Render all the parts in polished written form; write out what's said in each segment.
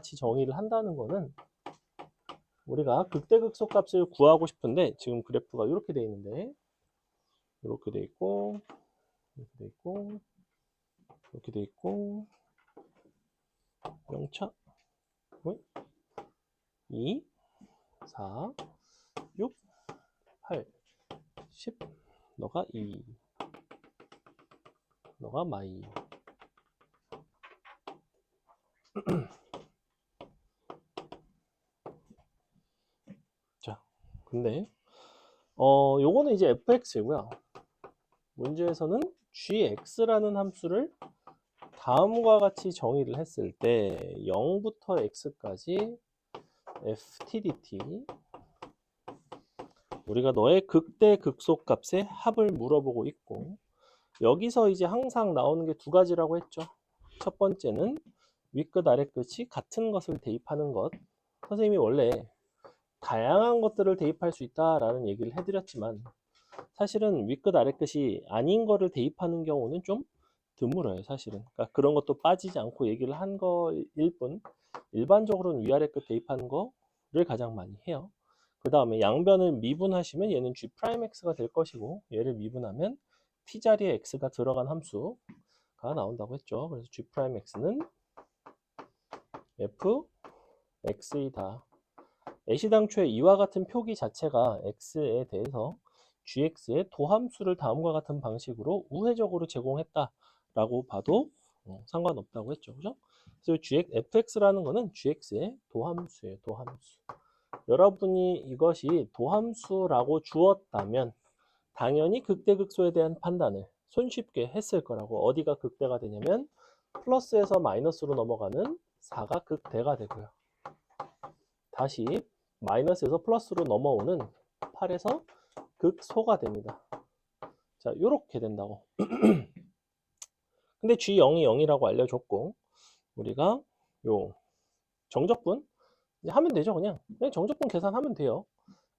같이 정의를 한다는 거는 우리가 극대극소값을 구하고 싶은데 지금 그래프가 이렇게 돼 있는데 이렇게 돼 있고 이렇게 돼 있고 이렇게 돼 있고 0차 2 4 6 8 10 너가 2 너가 마이 자 근데 요거는 이제 fx이고요. 문제에서는 gx라는 함수를 다음과 같이 정의를 했을 때 0부터 x까지 ftdt 우리가 너의 극대 극소값의 합을 물어보고 있고 여기서 이제 항상 나오는 게 두 가지라고 했죠. 첫 번째는 윗끝 아래끝이 같은 것을 대입하는 것. 선생님이 원래 다양한 것들을 대입할 수 있다라는 얘기를 해드렸지만 사실은 윗끝 아래끝이 아닌 거를 대입하는 경우는 좀 드물어요. 사실은 그러니까 그런 것도 빠지지 않고 얘기를 한 거일 뿐 일반적으로는 위아래끝 대입하는 거를 가장 많이 해요. 그 다음에 양변을 미분하시면 얘는 g'x가 될 것이고 얘를 미분하면 t자리에 x가 들어간 함수가 나온다고 했죠. 그래서 g'x는 fx이다. 애시당초에 이와 같은 표기 자체가 x에 대해서 gx의 도함수를 다음과 같은 방식으로 우회적으로 제공했다라고 봐도 상관없다고 했죠. 그죠? 그래서 fx라는 거는 gx의 도함수예요. 도함수. 여러분이 이것이 도함수라고 주었다면 당연히 극대극소에 대한 판단을 손쉽게 했을 거라고. 어디가 극대가 되냐면 플러스에서 마이너스로 넘어가는 4가 극대가 되고요. 다시 마이너스에서 플러스로 넘어오는 8에서 극소가 됩니다. 자, 요렇게 된다고. 근데 G0이 0이라고 알려줬고 우리가 요 정적분 이제 하면 되죠. 그냥 정적분 계산하면 돼요.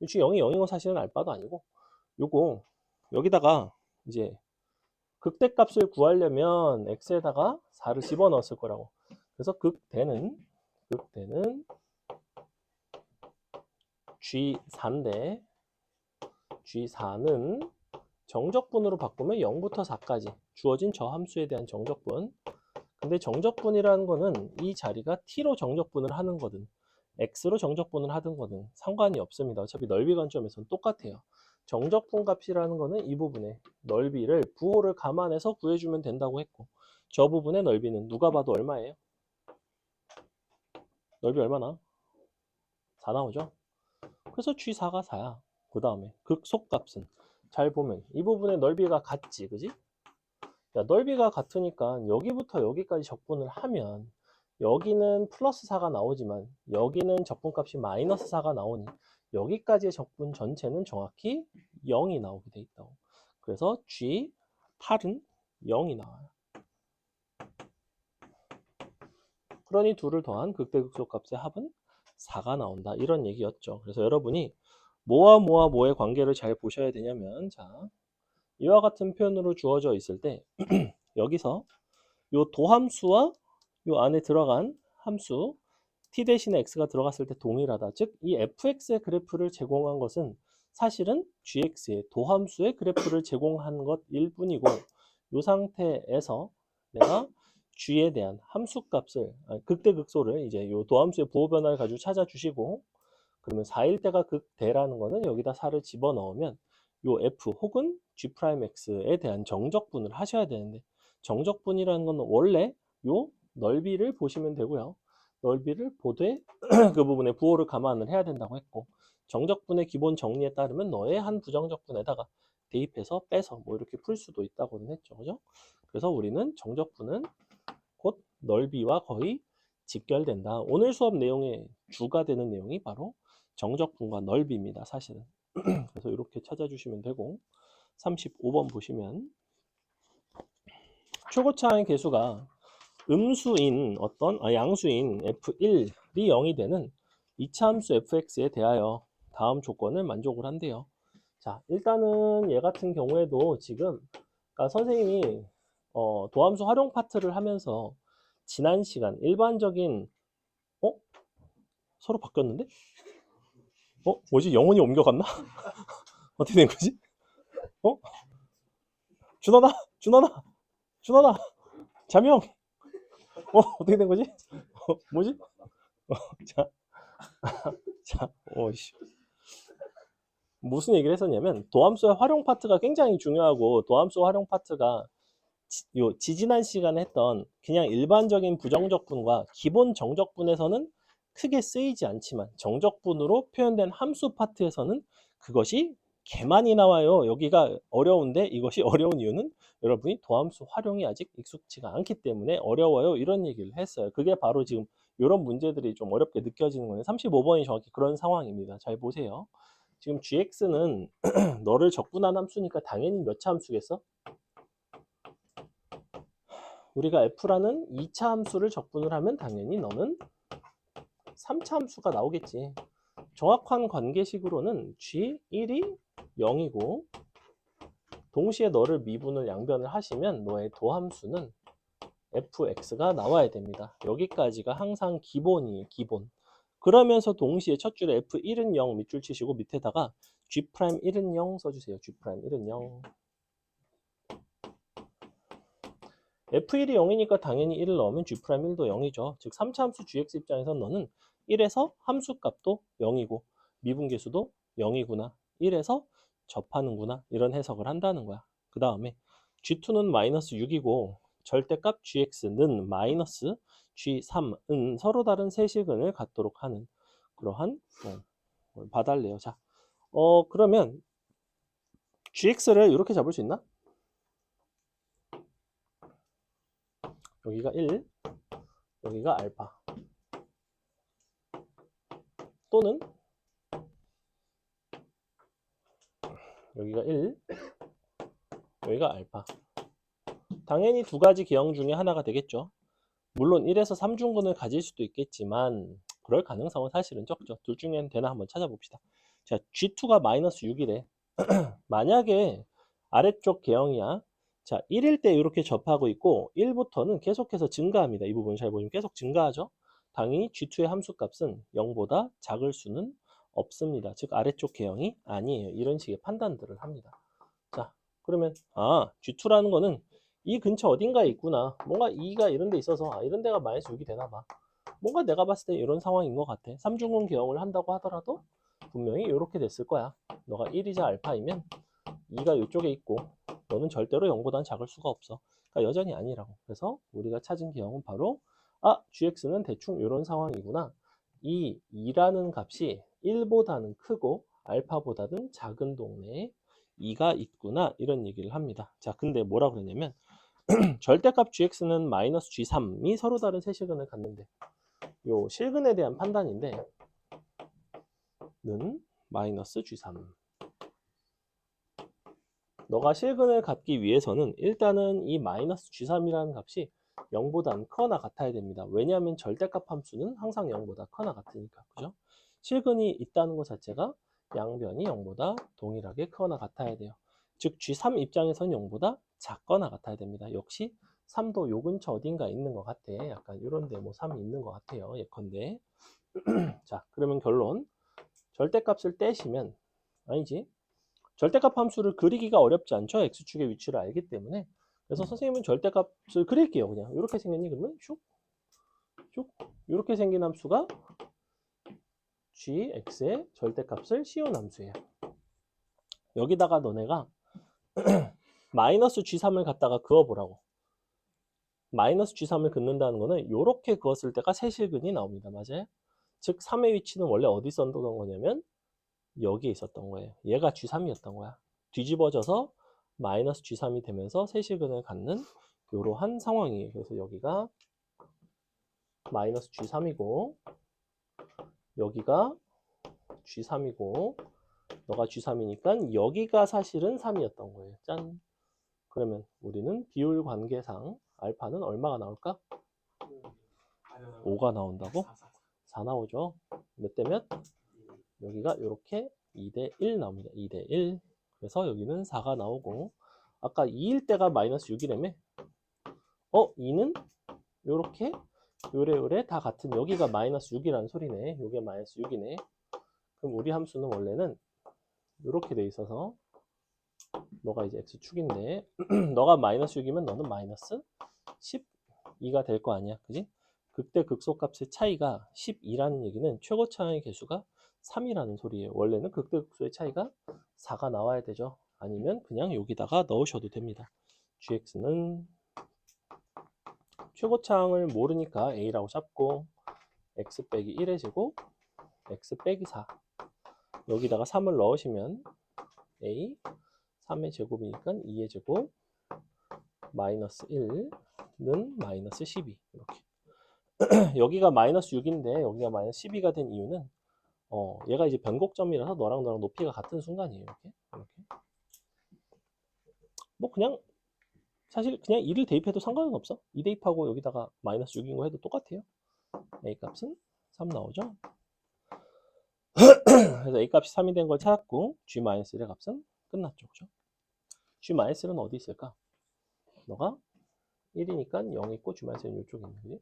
G0이 0인 건 사실은 알바도 아니고 요거 여기다가 이제 극대값을 구하려면 x에다가 4를 집어넣었을 거라고. 그래서 극대는 G4인데 G4는 정적분으로 바꾸면 0부터 4까지 주어진 저 함수에 대한 정적분. 근데 정적분이라는 거는 이 자리가 t로 정적분을 하는 거든 x로 정적분을 하든 거든 상관이 없습니다. 어차피 넓이 관점에서는 똑같아요. 정적분 값이라는 거는 이 부분의 넓이를 부호를 감안해서 구해주면 된다고 했고 저 부분의 넓이는 누가 봐도 얼마예요? 넓이 얼마나? 4 나오죠? 그래서 G4가 4야. 그 다음에 극속값은 잘 보면 이 부분의 넓이가 같지, 그지? 야, 넓이가 같으니까 여기부터 여기까지 적분을 하면 여기는 플러스 4가 나오지만 여기는 적분값이 마이너스 4가 나오니 여기까지의 적분 전체는 정확히 0이 나오게 돼 있다고. 그래서 G8은 0이 나와요. 그러니 둘을 더한 극대극소값의 합은 4가 나온다. 이런 얘기였죠. 그래서 여러분이 뭐와 뭐와 뭐의 관계를 잘 보셔야 되냐면 자, 이와 같은 표현으로 주어져 있을 때 여기서 요 도함수와 요 안에 들어간 함수 t 대신에 x가 들어갔을 때 동일하다. 즉 이 fx의 그래프를 제공한 것은 사실은 gx의 도함수의 그래프를 제공한 것일 뿐이고 이 상태에서 내가 g에 대한 함수값을 극대극소를 이제 요 도함수의 부호 변화를 가지고 찾아주시고 그러면 4일 때가 극대라는 거는 여기다 4를 집어넣으면 요 f 혹은 g'x에 대한 정적분을 하셔야 되는데 정적분이라는 건 원래 요 넓이를 보시면 되고요. 넓이를 보되 그 부분에 부호를 감안을 해야 된다고 했고 정적분의 기본 정리에 따르면 너의 한 부정적분에다가 대입해서 빼서 뭐 이렇게 풀 수도 있다고는 했죠. 그죠? 그래서 우리는 정적분은 곧 넓이와 거의 직결된다. 오늘 수업 내용의 주가 되는 내용이 바로 정적분과 넓이입니다. 사실은. 그래서 이렇게 찾아주시면 되고 35번 보시면 최고차의 개수가 음수인 양수인 f1이 0이 되는 이차함수 fx에 대하여 다음 조건을 만족을 한대요. 자, 일단은 얘 같은 경우에도 지금 그러니까 선생님이 도함수 활용 파트를 하면서 지난 시간 일반적인 어? 서로 바뀌었는데? 뭐지? 영혼이 옮겨갔나? 어떻게 된 거지? 어? 준원아! 준원아! 준원아! 자명! 어떻게 된 거지? 뭐지? 자, 자, 씨. 무슨 얘기를 했었냐면, 도함수의 활용 파트가 굉장히 중요하고, 도함수 활용 파트가 지지난 시간에 했던 그냥 일반적인 부정적분과 기본 정적분에서는 크게 쓰이지 않지만 정적분으로 표현된 함수 파트에서는 그것이 개 많이 나와요. 여기가 어려운데 이것이 어려운 이유는 여러분이 도함수 활용이 아직 익숙지가 않기 때문에 어려워요. 이런 얘기를 했어요. 그게 바로 지금 이런 문제들이 좀 어렵게 느껴지는 거예요. 35번이 정확히 그런 상황입니다. 잘 보세요. 지금 gx는 너를 적분한 함수니까 당연히 몇 차 함수겠어? 우리가 f라는 2차 함수를 적분을 하면 당연히 너는 3차 함수가 나오겠지. 정확한 관계식으로는 g1이 0이고 동시에 너를 미분을 양변을 하시면 너의 도함수는 fx가 나와야 됩니다. 여기까지가 항상 기본이에요. 기본. 그러면서 동시에 첫 줄에 f1은 0 밑줄 치시고 밑에다가 g'1은 0 써주세요. g'1은 0. f1이 0이니까 당연히 1을 넣으면 g'1도 0이죠. 즉 3차 함수 gx 입장에서 너는 1에서 함수값도 0이고 미분계수도 0이구나. 1에서 접하는구나. 이런 해석을 한다는 거야. 그 다음에 g2는 마이너스 6이고 절대값 gx는 마이너스 g3은 서로 다른 세시근을 갖도록 하는 그러한 걸 봐달래요. 자, 그러면 gx를 이렇게 잡을 수 있나? 여기가 1, 여기가 알파. 또는 여기가 1, 여기가 알파. 당연히 두 가지 계형 중에 하나가 되겠죠. 물론 1에서 3중근을 가질 수도 있겠지만 그럴 가능성은 사실은 적죠. 둘 중엔 되나 한번 찾아봅시다. 자, G2가 마이너스 6이래. 만약에 아래쪽 계형이야. 자, 1일 때 이렇게 접하고 있고 1부터는 계속해서 증가합니다. 이 부분 잘 보시면 계속 증가하죠. 당연히 G2의 함수값은 0보다 작을 수는 없습니다. 즉 아래쪽 계형이 아니에요. 이런 식의 판단들을 합니다. 자, 그러면 G2라는 거는 이 근처 어딘가에 있구나. 뭔가 2가 이런 데 있어서 이런 데가 마이너스 6이 되나 봐. 뭔가 내가 봤을 때 이런 상황인 것 같아. 3중근 계형을 한다고 하더라도 분명히 이렇게 됐을 거야. 너가 1이자 알파이면 2가 이쪽에 있고 너는 절대로 0보다는 작을 수가 없어. 그러니까 여전히 아니라고. 그래서 우리가 찾은 계형은 바로 gx는 대충 이런 상황이구나. 이 2라는 값이 1보다는 크고 알파보다는 작은 동네에 2가 있구나. 이런 얘기를 합니다. 자, 근데 뭐라 그랬냐면 절대값 gx는 마이너스 g3이 서로 다른 세시근을 갖는데 요 실근에 대한 판단인데 는 마이너스 g3. 너가 실근을 갖기 위해서는 일단은 이 마이너스 g3이라는 값이 0보다는 크거나 같아야 됩니다. 왜냐하면 절대값 함수는 항상 0보다 크거나 같으니까. 그죠? 실근이 있다는 것 자체가 양변이 0보다 동일하게 크거나 같아야 돼요. 즉 g3 입장에서는 0보다 작거나 같아야 됩니다. 역시 3도 요 근처 어딘가 있는 것 같아. 약간 이런데 뭐 3이 있는 것 같아요. 예컨대. 자, 그러면 결론. 절대값을 떼시면 아니지. 절대값 함수를 그리기가 어렵지 않죠. x축의 위치를 알기 때문에. 그래서 선생님은 절대값을 그릴게요. 그냥 이렇게 생겼니? 그러면 슉, 슉 이렇게 생긴 함수가 gx의 절대값을 씌운 함수예요. 여기다가 너네가 마이너스 g3을 갖다가 그어보라고. 마이너스 g3을 긋는다는 거는 이렇게 그었을 때가 세실근이 나옵니다. 맞아요? 즉 3의 위치는 원래 어디 있었던 거냐면 여기에 있었던 거예요. 얘가 g3이었던 거야. 뒤집어져서 마이너스 g3이 되면서 세실근을 갖는 이러한 상황이에요. 그래서 여기가 마이너스 g3이고 여기가 g3이고 너가 g3이니까 여기가 사실은 3이었던 거예요. 짠. 그러면 우리는 비율 관계상 알파는 얼마가 나올까? 5가 나온다고? 4 나오죠. 몇 대 몇? 여기가 이렇게 2대 1 나옵니다. 2대 1. 그래서 여기는 4가 나오고 아까 2일 때가 마이너스 6이라며 2는 이렇게 요래 다 같은, 여기가 마이너스 6이라는 소리네. 요게 마이너스 6이네. 그럼 우리 함수는 원래는 이렇게 돼 있어서 너가 이제 x축인데 너가 마이너스 6이면 너는 마이너스 12가 될 거 아니야. 그지? 극대 극소값의 차이가 12라는 얘기는 최고차의 개수가 3이라는 소리예요. 원래는 극대 극소의 차이가 4가 나와야 되죠. 아니면 그냥 여기다가 넣으셔도 됩니다. gx는 최고차항을 모르니까 a라고 잡고 x 빼기 1의 제곱 x 빼기 4 여기다가 3을 넣으시면 a 3의 제곱이니까 2의 제곱 마이너스 1는 마이너스 12 이렇게 여기가 마이너스 6인데 여기가 마이너스 12가 된 이유는 얘가 이제 변곡점이라서 너랑 높이가 같은 순간이에요. 이렇게 뭐 그냥 사실 그냥 2를 대입해도 상관은 없어. 2 대입하고 여기다가 마이너스 6인 거 해도 똑같아요. a 값은 3 나오죠. 그래서 a 값이 3이 된 걸 찾았고 g-1의 값은 끝났죠. 그죠? g-1은 어디 있을까? 너가 1이니까 0 있고 g-1은 이쪽에 있는 거지.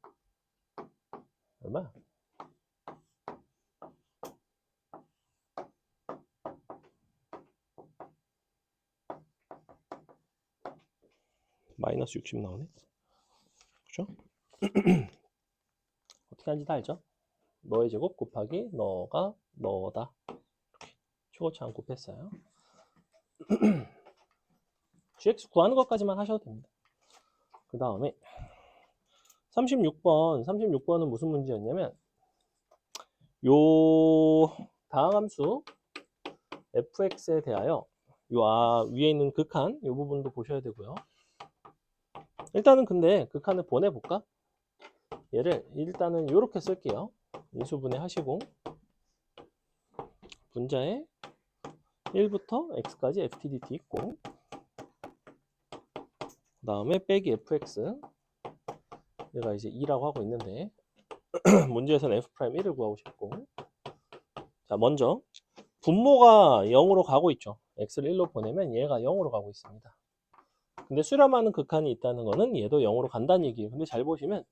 얼마? 마이너스 60 나오네. 그죠? 어떻게 하는지 다 알죠? 너의 제곱 곱하기 너가 너다. 이렇게 최고차항 곱했어요. gx 구하는 것까지만 하셔도 됩니다. 그 다음에 36번은 무슨 문제였냐면 요 다항함수 fx에 대하여 요 위에 있는 극한 요 부분도 보셔야 되고요. 일단은 근데 극한을 보내볼까? 얘를 일단은 이렇게 쓸게요. 인수분해 하시고 분자에 1부터 x까지 ftdt 있고 그 다음에 빼기 fx 얘가 이제 2라고 하고 있는데 문제에서는 f'1을 구하고 싶고 자 먼저 분모가 0으로 가고 있죠. x를 1로 보내면 얘가 0으로 가고 있습니다. 근데 수렴하는 극한이 있다는 거는 얘도 0으로 간다는 얘기예요. 근데 잘 보시면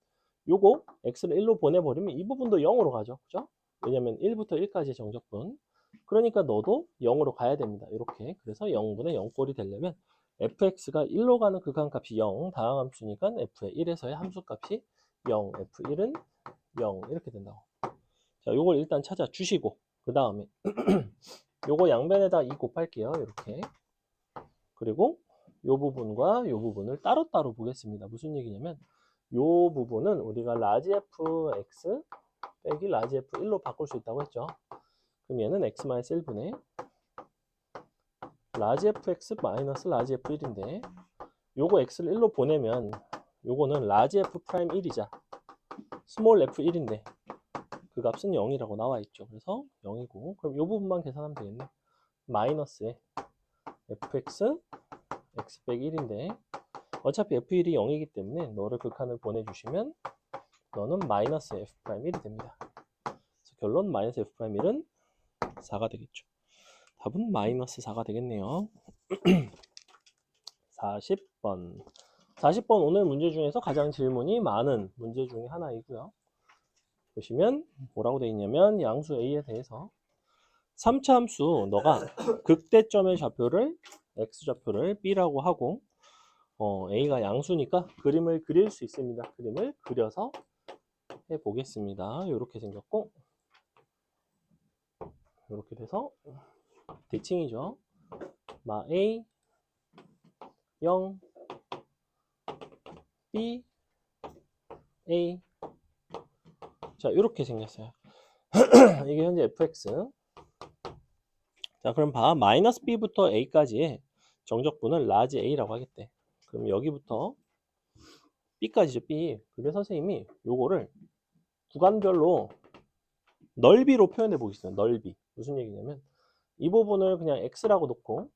요거 x를 1로 보내버리면 이 부분도 0으로 가죠. 그죠? 왜냐면 1부터 1까지의 정적분. 그러니까 너도 0으로 가야 됩니다. 이렇게. 그래서 0분의 0꼴이 되려면 fx가 1로 가는 극한값이 0, 다항함수니까 f의 1에서의 함수값이 0, f1은 0 이렇게 된다고. 자, 요걸 일단 찾아 주시고 그 다음에 요거 양변에다 2 곱할게요. 이렇게. 그리고 요 부분과 요 부분을 따로따로 보겠습니다. 무슨 얘기냐면 요 부분은 우리가 라지 fx 빼기 라지 f1로 바꿀 수 있다고 했죠. 그럼 얘는 x-1분의 라지 fx 마이너스 라지 f1인데 요거 x를 1로 보내면 요거는 라지 f'1이자 스몰 f1인데 그 값은 0이라고 나와 있죠. 그래서 0이고 그럼 요 부분만 계산하면 되겠네. 마이너스에 fx x 빼기 1인데 어차피 f1이 0이기 때문에 너를 극한을 보내주시면 너는 마이너스 f'1이 됩니다. 그래서 결론 마이너스 f'1은 4가 되겠죠. 답은 마이너스 4가 되겠네요. 40번. 40번 오늘 문제 중에서 가장 질문이 많은 문제 중에 하나이고요. 보시면 뭐라고 되어 있냐면 양수 A에 대해서 3차 함수 너가 극대점의 좌표를 x좌표를 B라고 하고 A가 양수니까 그림을 그릴 수 있습니다. 그림을 그려서 해보겠습니다. 이렇게 생겼고 이렇게 돼서 대칭이죠. 마 A 0 B A 자 이렇게 생겼어요. 이게 현재 fx 자 그럼 봐 마이너스 b부터 a까지의 정적분을 라지 a라고 하겠대. 그럼 여기부터 b까지죠. b 그래서 선생님이 요거를 구간별로 넓이로 표현해 보겠습니다. 넓이 무슨 얘기냐면 이 부분을 그냥 x라고 놓고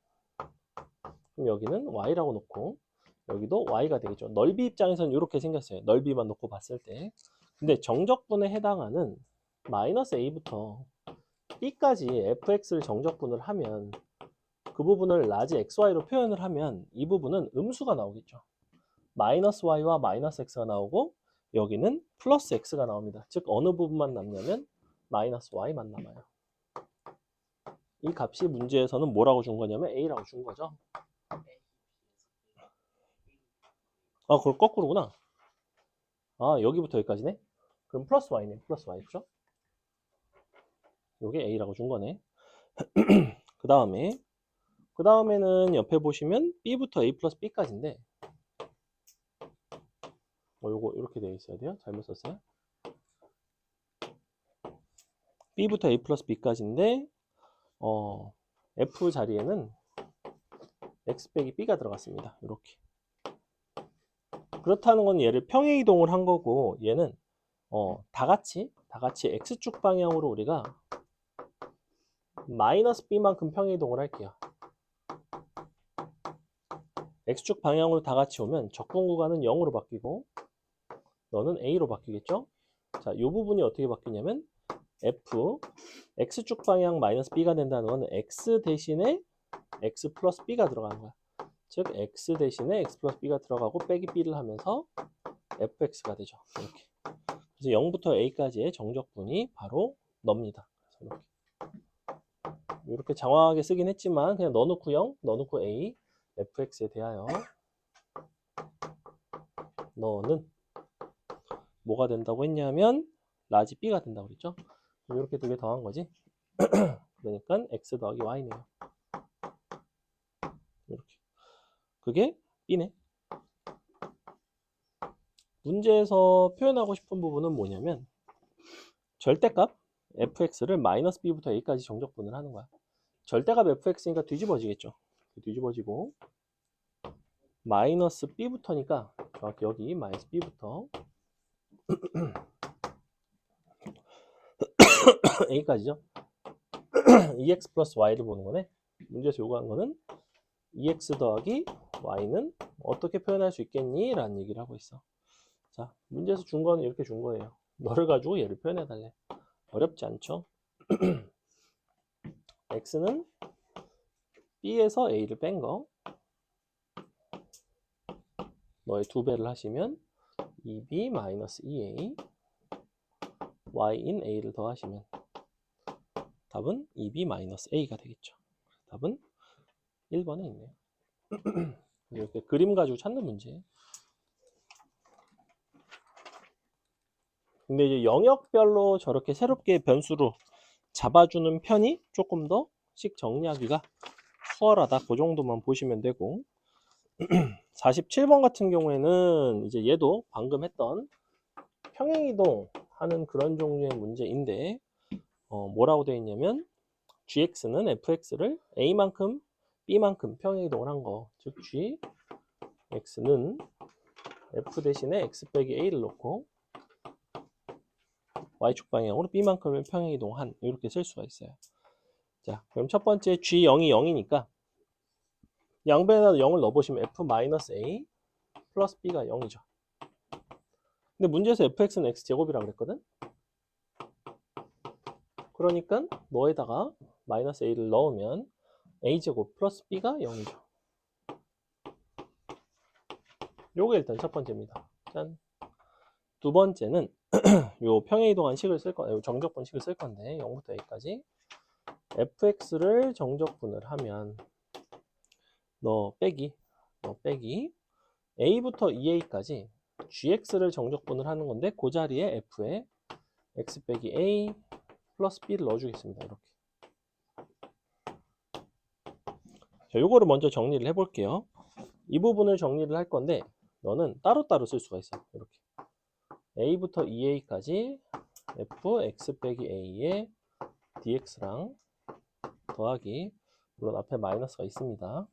그럼 여기는 y라고 놓고 여기도 y가 되겠죠. 넓이 입장에서는 이렇게 생겼어요. 넓이만 놓고 봤을 때. 근데 정적분에 해당하는 마이너스 a부터 b까지 fx를 정적분을 하면 그 부분을 라지 xy로 표현을 하면 이 부분은 음수가 나오겠죠. 마이너스 y와 마이너스 x가 나오고 여기는 플러스 x가 나옵니다. 즉 어느 부분만 남냐면 마이너스 y만 남아요. 이 값이 문제에서는 뭐라고 준 거냐면 a라고 준 거죠. 아, 그걸 거꾸로구나. 아, 여기부터 여기까지네. 그럼 플러스 y네. 플러스 y. 그죠? 요게 a라고 준 거네. 그 다음에는 옆에 보시면 b부터 a 플러스 b까지인데 요거 이렇게 되어 있어야 돼요. 잘못 썼어요. b부터 a 플러스 b까지인데 f 자리에는 x 빼기 b가 들어갔습니다. 이렇게. 그렇다는 건 얘를 평행 이동을 한 거고 얘는 다 같이 x축 방향으로 우리가 마이너스 b만큼 평행 이동을 할게요. x축 방향으로 다 같이 오면 적분 구간은 0으로 바뀌고 너는 a로 바뀌겠죠? 자, 이 부분이 어떻게 바뀌냐면 f x축 방향 마이너스 b가 된다는 건 x 대신에 x 플러스 b가 들어가는 거야. 즉 x 대신에 x 플러스 b가 들어가고 빼기 b를 하면서 fx가 되죠. 이렇게. 그래서 0부터 a까지의 정적분이 바로 너입니다. 그래서 이렇게 장황하게 쓰긴 했지만 그냥 넣어놓고 0, 넣어놓고 a, fx에 대하여 너는 뭐가 된다고 했냐면 라지 b가 된다고 그랬죠. 이렇게 두 개 더한 거지. 그러니까 x 더하기 y네요. 이렇게. 그게 b네. 문제에서 표현하고 싶은 부분은 뭐냐면 절대값 fx를 마이너스 b부터 a까지 정적분을 하는 거야. 절대값 fx니까 뒤집어지겠죠. 뒤집어지고 마이너스 b부터니까 정확히 여기 마이너스 b부터 a까지죠. 2x 플러스 y를 보는 거네. 문제에서 요구한 거는 2x 더하기 y는 어떻게 표현할 수 있겠니? 라는 얘기를 하고 있어. 자, 문제에서 준 거는 이렇게 준 거예요. 너를 가지고 얘를 표현해 달래. 어렵지 않죠? x는 b에서 a를 뺀 거 너의 2배를 하시면 2b 마이너스 2a y인 a를 더하시면 답은 2b 마이너스 a가 되겠죠. 답은 1번에 있네요. 이렇게 그림 가지고 찾는 문제. 근데 이제 영역별로 저렇게 새롭게 변수로 잡아주는 편이 조금 더 식 정리하기가 수월하다. 그 정도만 보시면 되고 47번 같은 경우에는 이제 얘도 방금 했던 평행이동 하는 그런 종류의 문제인데 뭐라고 되어 있냐면 gx는 fx를 a만큼 b만큼 평행이동을 한 거. 즉 gx는 f 대신에 x 빼기 a를 놓고 y축 방향으로 b만큼을 평행이동한 이렇게 쓸 수가 있어요. 자, 그럼 첫 번째 g0이 0이니까 양변에다 0을 넣어보시면 f-a 플러스 b가 0이죠. 근데 문제에서 fx는 x제곱이라고 그랬거든? 그러니까 너에다가 마이너스 a를 넣으면 a제곱 플러스 b가 0이죠. 요게 일단 첫 번째입니다. 짠. 두 번째는 요 평행이동한 식을 쓸 건데, 정적분 식을 쓸 건데 0부터 a까지 fx를 정적분을 하면 너 빼기 a부터 2a까지 gx를 정적분을 하는 건데 그 자리에 f에 x 빼기 a 플러스 b를 넣어주겠습니다. 이렇게. 자, 요거를 먼저 정리를 해볼게요. 이 부분을 정리를 할 건데 너는 따로따로 쓸 수가 있어. 이렇게. a부터 2a까지 f x 빼기 a의 dx랑 더하기 물론 앞에 마이너스가 있습니다.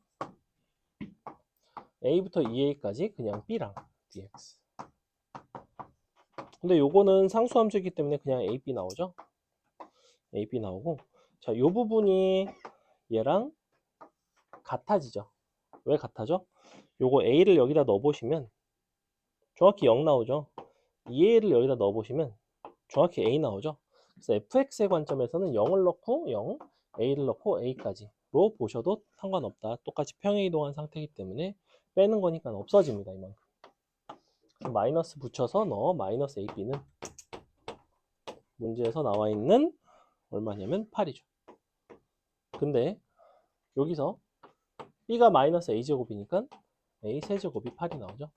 a부터 2a까지 그냥 b랑 dx. 근데 요거는 상수함수이기 때문에 그냥 ab 나오죠. ab 나오고 자, 요 부분이 얘랑 같아지죠. 왜 같아져? 요거 a를 여기다 넣어보시면 정확히 0 나오죠. 2a를 여기다 넣어보시면 정확히 a 나오죠. 그래서 fx의 관점에서는 0을 넣고 0, a를 넣고 a까지로 보셔도 상관없다. 똑같이 평행이동한 상태이기 때문에 빼는 거니까 없어집니다. 이만큼. 마이너스 붙여서 넣어. 마이너스 AB는 문제에서 나와 있는 얼마냐면 8이죠. 근데 여기서 B가 마이너스 A제곱이니까 A 세제곱이 8이 나오죠.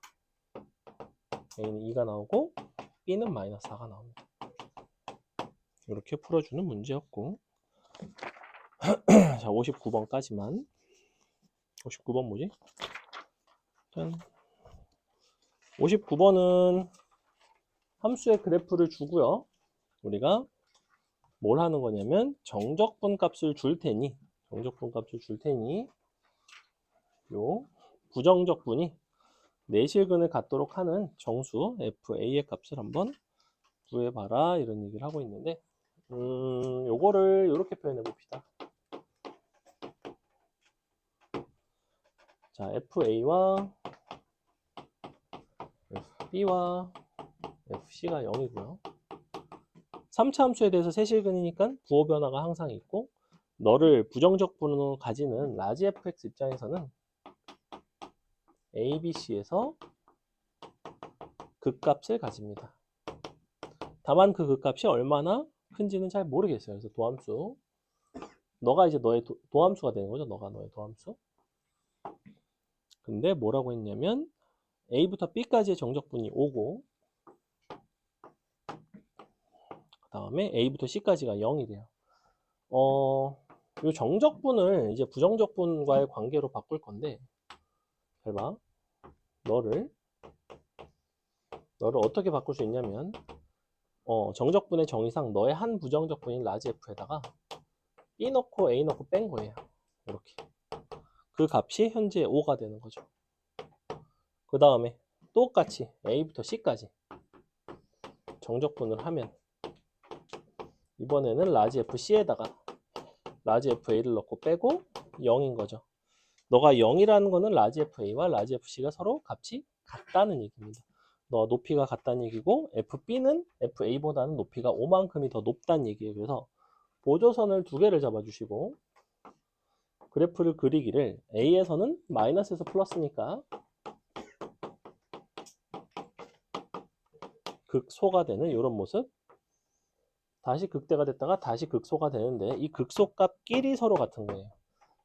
A는 2가 나오고 B는 마이너스 4가 나옵니다. 이렇게 풀어주는 문제였고 자 59번까지만 59번 뭐지? 짠. 59번은 함수의 그래프를 주고요. 우리가 뭘 하는 거냐면 정적분 값을 줄 테니 요 부정적분이 내실근을 갖도록 하는 정수 FA의 값을 한번 구해봐라 이런 얘기를 하고 있는데 요거를 이렇게 표현해 봅시다. 자, FA와 FB와 FC가 0이고요. 3차 함수에 대해서 세실근이니까 부호 변화가 항상 있고 너를 부정적분으로 가지는 라지 fx 입장에서는 a, b, c에서 극값을 가집니다. 다만 그 극값이 얼마나 큰지는 잘 모르겠어요. 그래서 도함수 너가 이제 너의 도함수가 되는 거죠. 너가 너의 도함수. 근데 뭐라고 했냐면 A부터 B까지의 정적분이 5고 그 다음에 A부터 C까지가 0이 돼요. 이 정적분을 이제 부정적분과의 관계로 바꿀 건데 잘 봐. 너를 어떻게 바꿀 수 있냐면 정적분의 정의상 너의 한 부정적분인 라지 F에다가 B 넣고 A 넣고 뺀 거예요. 이렇게. 그 값이 현재 5가 되는 거죠. 그 다음에 똑같이 A부터 C까지 정적분을 하면 이번에는 라지 FC에다가 라지 FA를 넣고 빼고 0인 거죠. 너가 0이라는 거는 라지 FA와 라지 FC가 서로 값이 같다는 얘기입니다. 너 높이가 같다는 얘기고 FB는 FA보다는 높이가 5만큼이 더 높다는 얘기예요. 그래서 보조선을 두 개를 잡아주시고 그래프를 그리기를 A에서는 마이너스에서 플러스니까 극소가 되는 이런 모습, 다시 극대가 됐다가 다시 극소가 되는데 이 극소값끼리 서로 같은 거예요.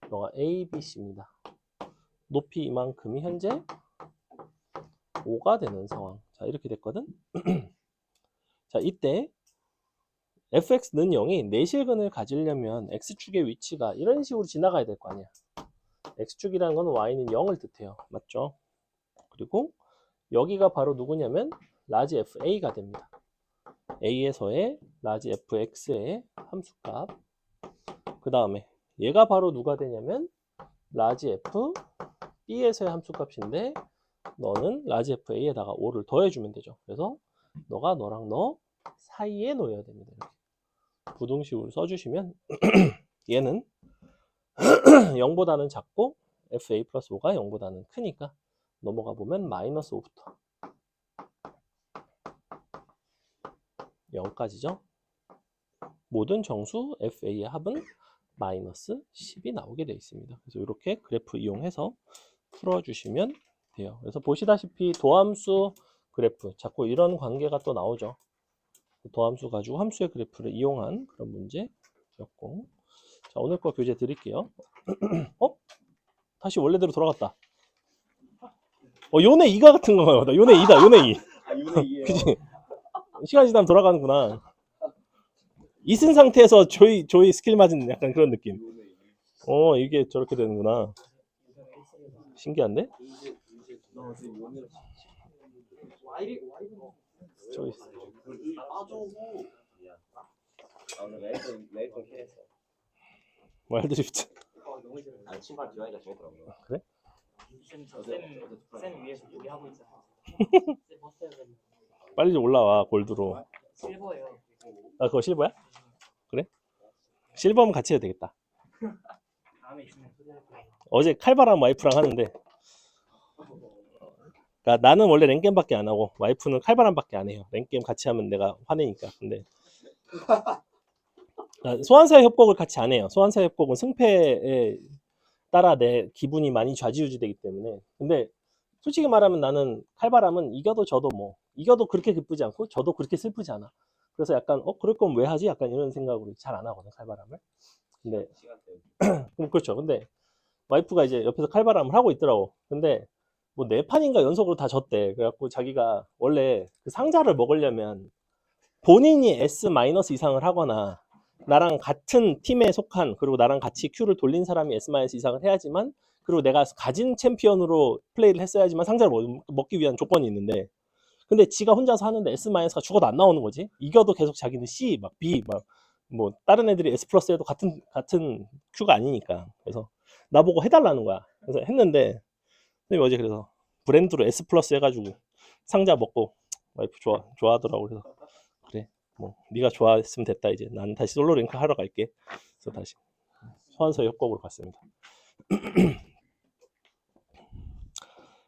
너가 A, B, C입니다. 높이 이만큼이 현재 5가 되는 상황. 자, 이렇게 됐거든. 자, 이때 fx는 0이 내실근을 가지려면 x축의 위치가 이런 식으로 지나가야 될 거 아니야. x축이라는 건 y는 0을 뜻해요. 맞죠? 그리고 여기가 바로 누구냐면 라지 fa가 됩니다. a에서의 라지 fx의 함수값. 그 다음에 얘가 바로 누가 되냐면 라지 f b에서의 함수값인데 너는 라지 fa에다가 5를 더해주면 되죠. 그래서 너가 너랑 너 사이에 놓여야 됩니다. 이렇게. 부등식으로 써주시면 얘는 0보다는 작고 fa 플러스 5가 0보다는 크니까 넘어가 보면 마이너스 5부터 0까지죠. 모든 정수 fa의 합은 마이너스 10이 나오게 되어 있습니다. 그래서 이렇게 그래프 이용해서 풀어주시면 돼요. 그래서 보시다시피 도함수 그래프 자꾸 이런 관계가 또 나오죠. 도함수 가지고 함수의 그래프를 이용한 그런 문제였고, 자, 오늘 거 교재 드릴게요. 다시 원래대로 돌아갔다. 요네 2가 같은 건가 보다. 요네 2다. 요네 2. 아, 요네 2예요. 그치? 시간 지나면 돌아가는구나. 있은 상태에서 조이 스킬 맞은 약간 그런 느낌. 이게 저렇게 되는구나. 신기한데? 조이. 와일드리프트. 신발 디자인이 재밌더라고요. 그래? 쌤 위에서 우리 하고 있잖아. 빨리 좀 올라와 골드로. 실버예요. 아 그거 실버야? 그래? 실버면 같이 해도 되겠다. 다음에 있으면 소개할 거예요. 어제 칼바람 와이프랑 하는데, 그러니까 나는 원래 랭겜밖에 안 하고 와이프는 칼바람밖에 안 해요. 랭겜 같이 하면 내가 화내니까. 근데 소환사의 협곡을 같이 안 해요. 소환사의 협곡은 승패에 따라 내 기분이 많이 좌지우지되기 때문에. 근데 솔직히 말하면 나는 칼바람은 이겨도 져도 뭐 이겨도 그렇게 기쁘지 않고 져도 그렇게 슬프지 않아. 그래서 약간 그럴 거면 왜 하지? 약간 이런 생각으로 잘 안 하거든 칼바람을. 근데 시간 때문에. 그렇죠. 근데 와이프가 이제 옆에서 칼바람을 하고 있더라고. 근데 뭐 네 판인가 연속으로 다 졌대. 그래갖고 자기가 원래 그 상자를 먹으려면 본인이 S 마이너스 이상을 하거나 나랑 같은 팀에 속한 그리고 나랑 같이 Q를 돌린 사람이 S 마이너스 이상을 해야지만 그리고 내가 가진 챔피언으로 플레이를 했어야지만 상자를 먹기 위한 조건이 있는데 근데 지가 혼자서 하는데 S 마이너스가 죽어도 안 나오는 거지. 이겨도 계속 자기는 C 막 B 막 뭐 다른 애들이 S 플러스 해도 같은 Q가 아니니까. 그래서 나보고 해달라는 거야. 그래서 했는데 선생님이 어제 그래서 브랜드로 S 플러스 해가지고 상자 먹고 와이프 좋아하더라고. 그래서 그래 뭐 네가 좋아했으면 됐다. 이제 난 다시 솔로 랭크 하러 갈게. 그래서 다시 소환서 협곡으로 갔습니다.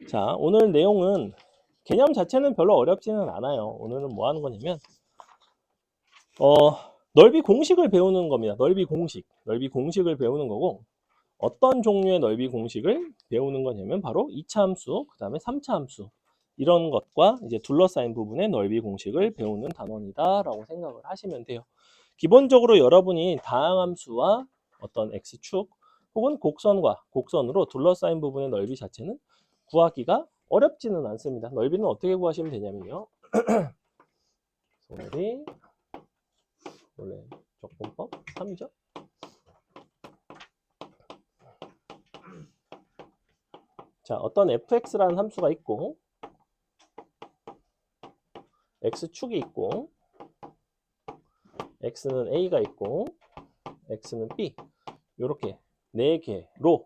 자, 오늘 내용은 개념 자체는 별로 어렵지는 않아요. 오늘은 뭐 하는 거냐면 넓이 공식을 배우는 겁니다. 넓이 공식을 배우는 거고 어떤 종류의 넓이 공식을 배우는 거냐면 바로 2차 함수, 그 다음에 3차 함수 이런 것과 이제 둘러싸인 부분의 넓이 공식을 배우는 단원이다라고 생각을 하시면 돼요. 기본적으로 여러분이 다항함수와 어떤 x축 혹은 곡선으로 둘러싸인 부분의 넓이 자체는 구하기가 어렵지는 않습니다. 넓이는 어떻게 구하시면 되냐면요. 넓이 원래 적분법 3이죠. 자, 어떤 fx라는 함수가 있고 x축이 있고 x는 a가 있고 x는 b 이렇게 4개로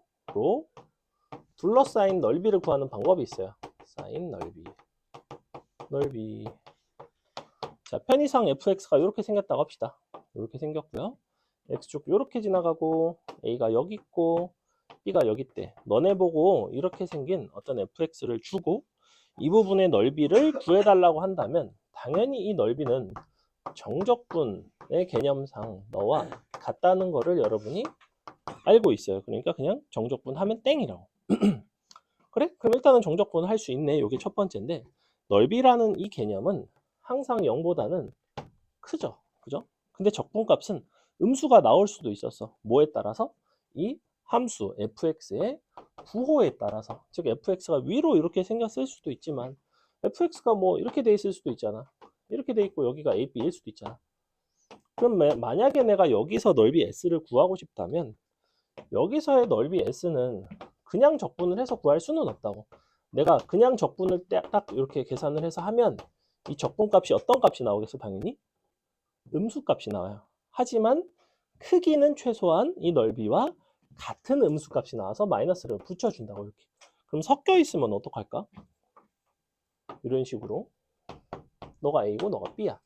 둘러싸인 넓이를 구하는 방법이 있어요. 사인 넓이. 자, 편의상 fx가 이렇게 생겼다고 합시다. 이렇게 생겼고요. x축 이렇게 지나가고 a가 여기 있고 b가 여기 있대. 너네 보고 이렇게 생긴 어떤 fx를 주고 이 부분의 넓이를 구해달라고 한다면 당연히 이 넓이는 정적분의 개념상 너와 같다는 거를 여러분이 알고 있어요. 그러니까 그냥 정적분 하면 땡이라고. 그래? 그럼 일단은 정적분 할 수 있네. 이게 첫 번째인데 넓이라는 이 개념은 항상 0보다는 크죠. 그죠? 근데 적분값은 음수가 나올 수도 있었어. 뭐에 따라서? 이 함수 fx의 부호에 따라서. 즉 fx가 위로 이렇게 생겼을 수도 있지만 fx가 뭐 이렇게 돼 있을 수도 있잖아. 이렇게 돼 있고 여기가 a, b일 수도 있잖아. 그럼 만약에 내가 여기서 넓이 s를 구하고 싶다면 여기서의 넓이 s는 그냥 적분을 해서 구할 수는 없다고. 내가 그냥 적분을 딱 이렇게 계산을 해서 하면 이 적분값이 어떤 값이 나오겠어? 당연히 음수값이 나와요. 하지만 크기는 최소한 이 넓이와 같은 음수값이 나와서 마이너스를 붙여준다고 이렇게. 그럼 섞여 있으면 어떡할까? 이런 식으로 너가 A고 너가 B야.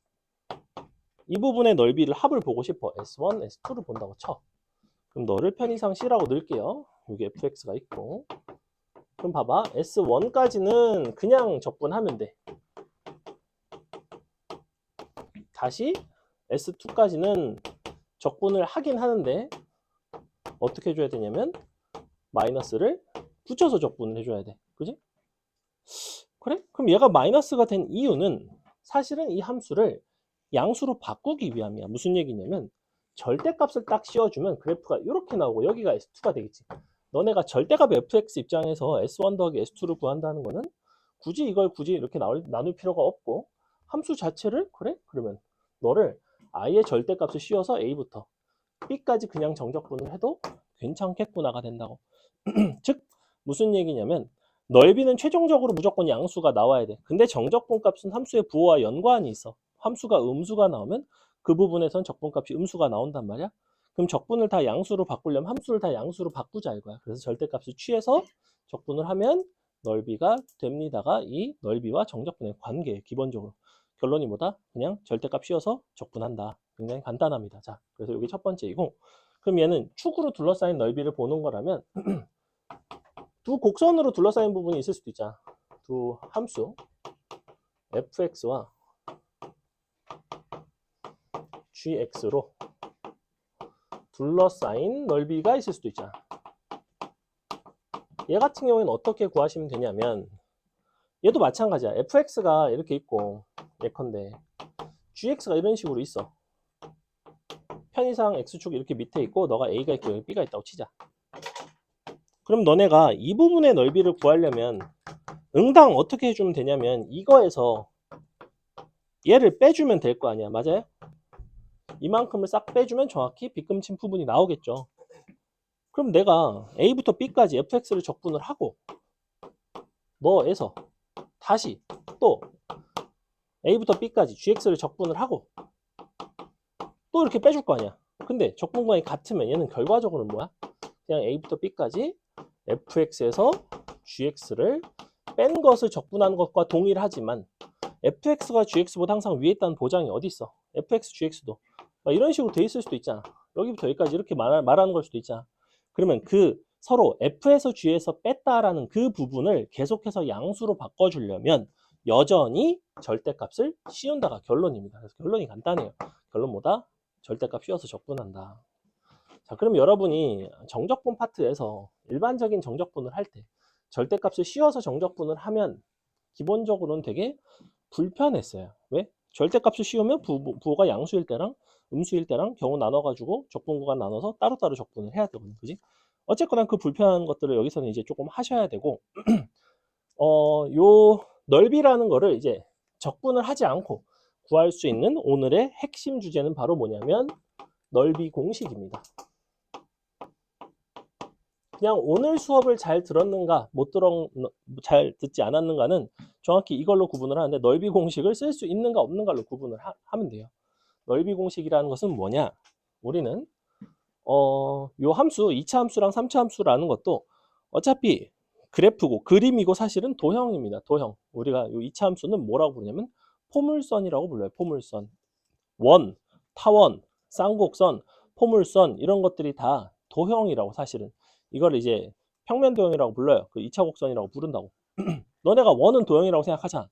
이 부분의 넓이를 합을 보고 싶어. S1, S2를 본다고 쳐. 그럼 너를 편의상 C라고 넣을게요. 여기 fx가 있고. 그럼 봐봐. S1까지는 그냥 적분하면 돼. 다시 S2까지는 적분을 하긴 하는데 어떻게 해줘야 되냐면 마이너스를 붙여서 적분을 해줘야 돼. 그지? 그래? 그럼 얘가 마이너스가 된 이유는 사실은 이 함수를 양수로 바꾸기 위함이야. 무슨 얘기냐면 절대값을 딱 씌워주면 그래프가 이렇게 나오고 여기가 S2가 되겠지. 너네가 절대값 fx 입장에서 S1 더하기 S2를 구한다는 거는 굳이 이렇게 나눌 필요가 없고 함수 자체를 그래? 그러면 너를 i의 절대값을 씌워서 a부터 b까지 그냥 정적분을 해도 괜찮겠구나가 된다고. 즉 무슨 얘기냐면 넓이는 최종적으로 무조건 양수가 나와야 돼. 근데 정적분값은 함수의 부호와 연관이 있어. 함수가 음수가 나오면 그 부분에선 적분값이 음수가 나온단 말이야. 그럼 적분을 다 양수로 바꾸려면 함수를 다 양수로 바꾸자 이거야. 그래서 절대값을 취해서 적분을 하면 넓이가 됩니다가 이 넓이와 정적분의 관계 기본적으로 결론이 뭐다? 그냥 절대값 씌워서 적분한다. 굉장히 간단합니다. 자, 그래서 이게 첫 번째이고 그럼 얘는 축으로 둘러싸인 넓이를 보는 거라면 두 곡선으로 둘러싸인 부분이 있을 수도 있잖아. 두 함수 fx와 gx로 둘러싸인 넓이가 있을 수도 있잖아. 얘 같은 경우에는 어떻게 구하시면 되냐면 얘도 마찬가지야. fx가 이렇게 있고 예컨대 gx가 이런 식으로 있어. 편의상 x축이 이렇게 밑에 있고 너가 a가 있고 여기 b가 있다고 치자. 그럼 너네가 이 부분의 넓이를 구하려면 응당 어떻게 해주면 되냐면 이거에서 얘를 빼주면 될 거 아니야. 맞아요? 이만큼을 싹 빼주면 정확히 빗금친 부분이 나오겠죠. 그럼 내가 a부터 b까지 fx를 적분을 하고 너에서 다시 또 a부터 b까지 gx를 적분을 하고 또 이렇게 빼줄 거 아니야. 근데 적분관이 같으면 얘는 결과적으로는 뭐야? 그냥 a부터 b까지 fx에서 gx를 뺀 것을 적분하는 것과 동일하지만 fx가 gx보다 항상 위에 있다는 보장이 어디 있어? fx, gx도 이런 식으로 돼 있을 수도 있잖아. 여기부터 여기까지 이렇게 말하는 걸 수도 있잖아. 그러면 그 서로 f에서 g에서 뺐다라는 그 부분을 계속해서 양수로 바꿔주려면 여전히 절대값을 씌운다가 결론입니다. 그래서 결론이 간단해요. 결론 뭐다? 절대값 씌워서 적분한다. 자, 그럼 여러분이 정적분 파트에서 일반적인 정적분을 할 때 절대값을 씌워서 정적분을 하면 기본적으로는 되게 불편했어요. 왜? 절대값을 씌우면 부호가 양수일 때랑 음수일 때랑 경우 나눠가지고 적분 구간 나눠서 따로따로 적분을 해야 되거든. 그지? 어쨌거나 그 불편한 것들을 여기서는 이제 조금 하셔야 되고, 요 넓이라는 거를 이제 적분을 하지 않고 구할 수 있는 오늘의 핵심 주제는 바로 뭐냐면 넓이 공식입니다. 그냥 오늘 수업을 잘 들었는가 잘 듣지 않았는가는 정확히 이걸로 구분을 하는데 넓이 공식을 쓸 수 있는가 없는가로 구분을 하면 돼요. 넓이 공식이라는 것은 뭐냐? 우리는 요 함수 2차 함수랑 3차 함수라는 것도 어차피 그래프고 그림이고 사실은 도형입니다. 도형. 우리가 요 2차 함수는 뭐라고 부르냐면 포물선이라고 불러요. 포물선. 원, 타원, 쌍곡선, 포물선 이런 것들이 다 도형이라고 사실은. 이걸 이제 평면 도형이라고 불러요. 그 2차 곡선이라고 부른다고. 너네가 원은 도형이라고 생각하자.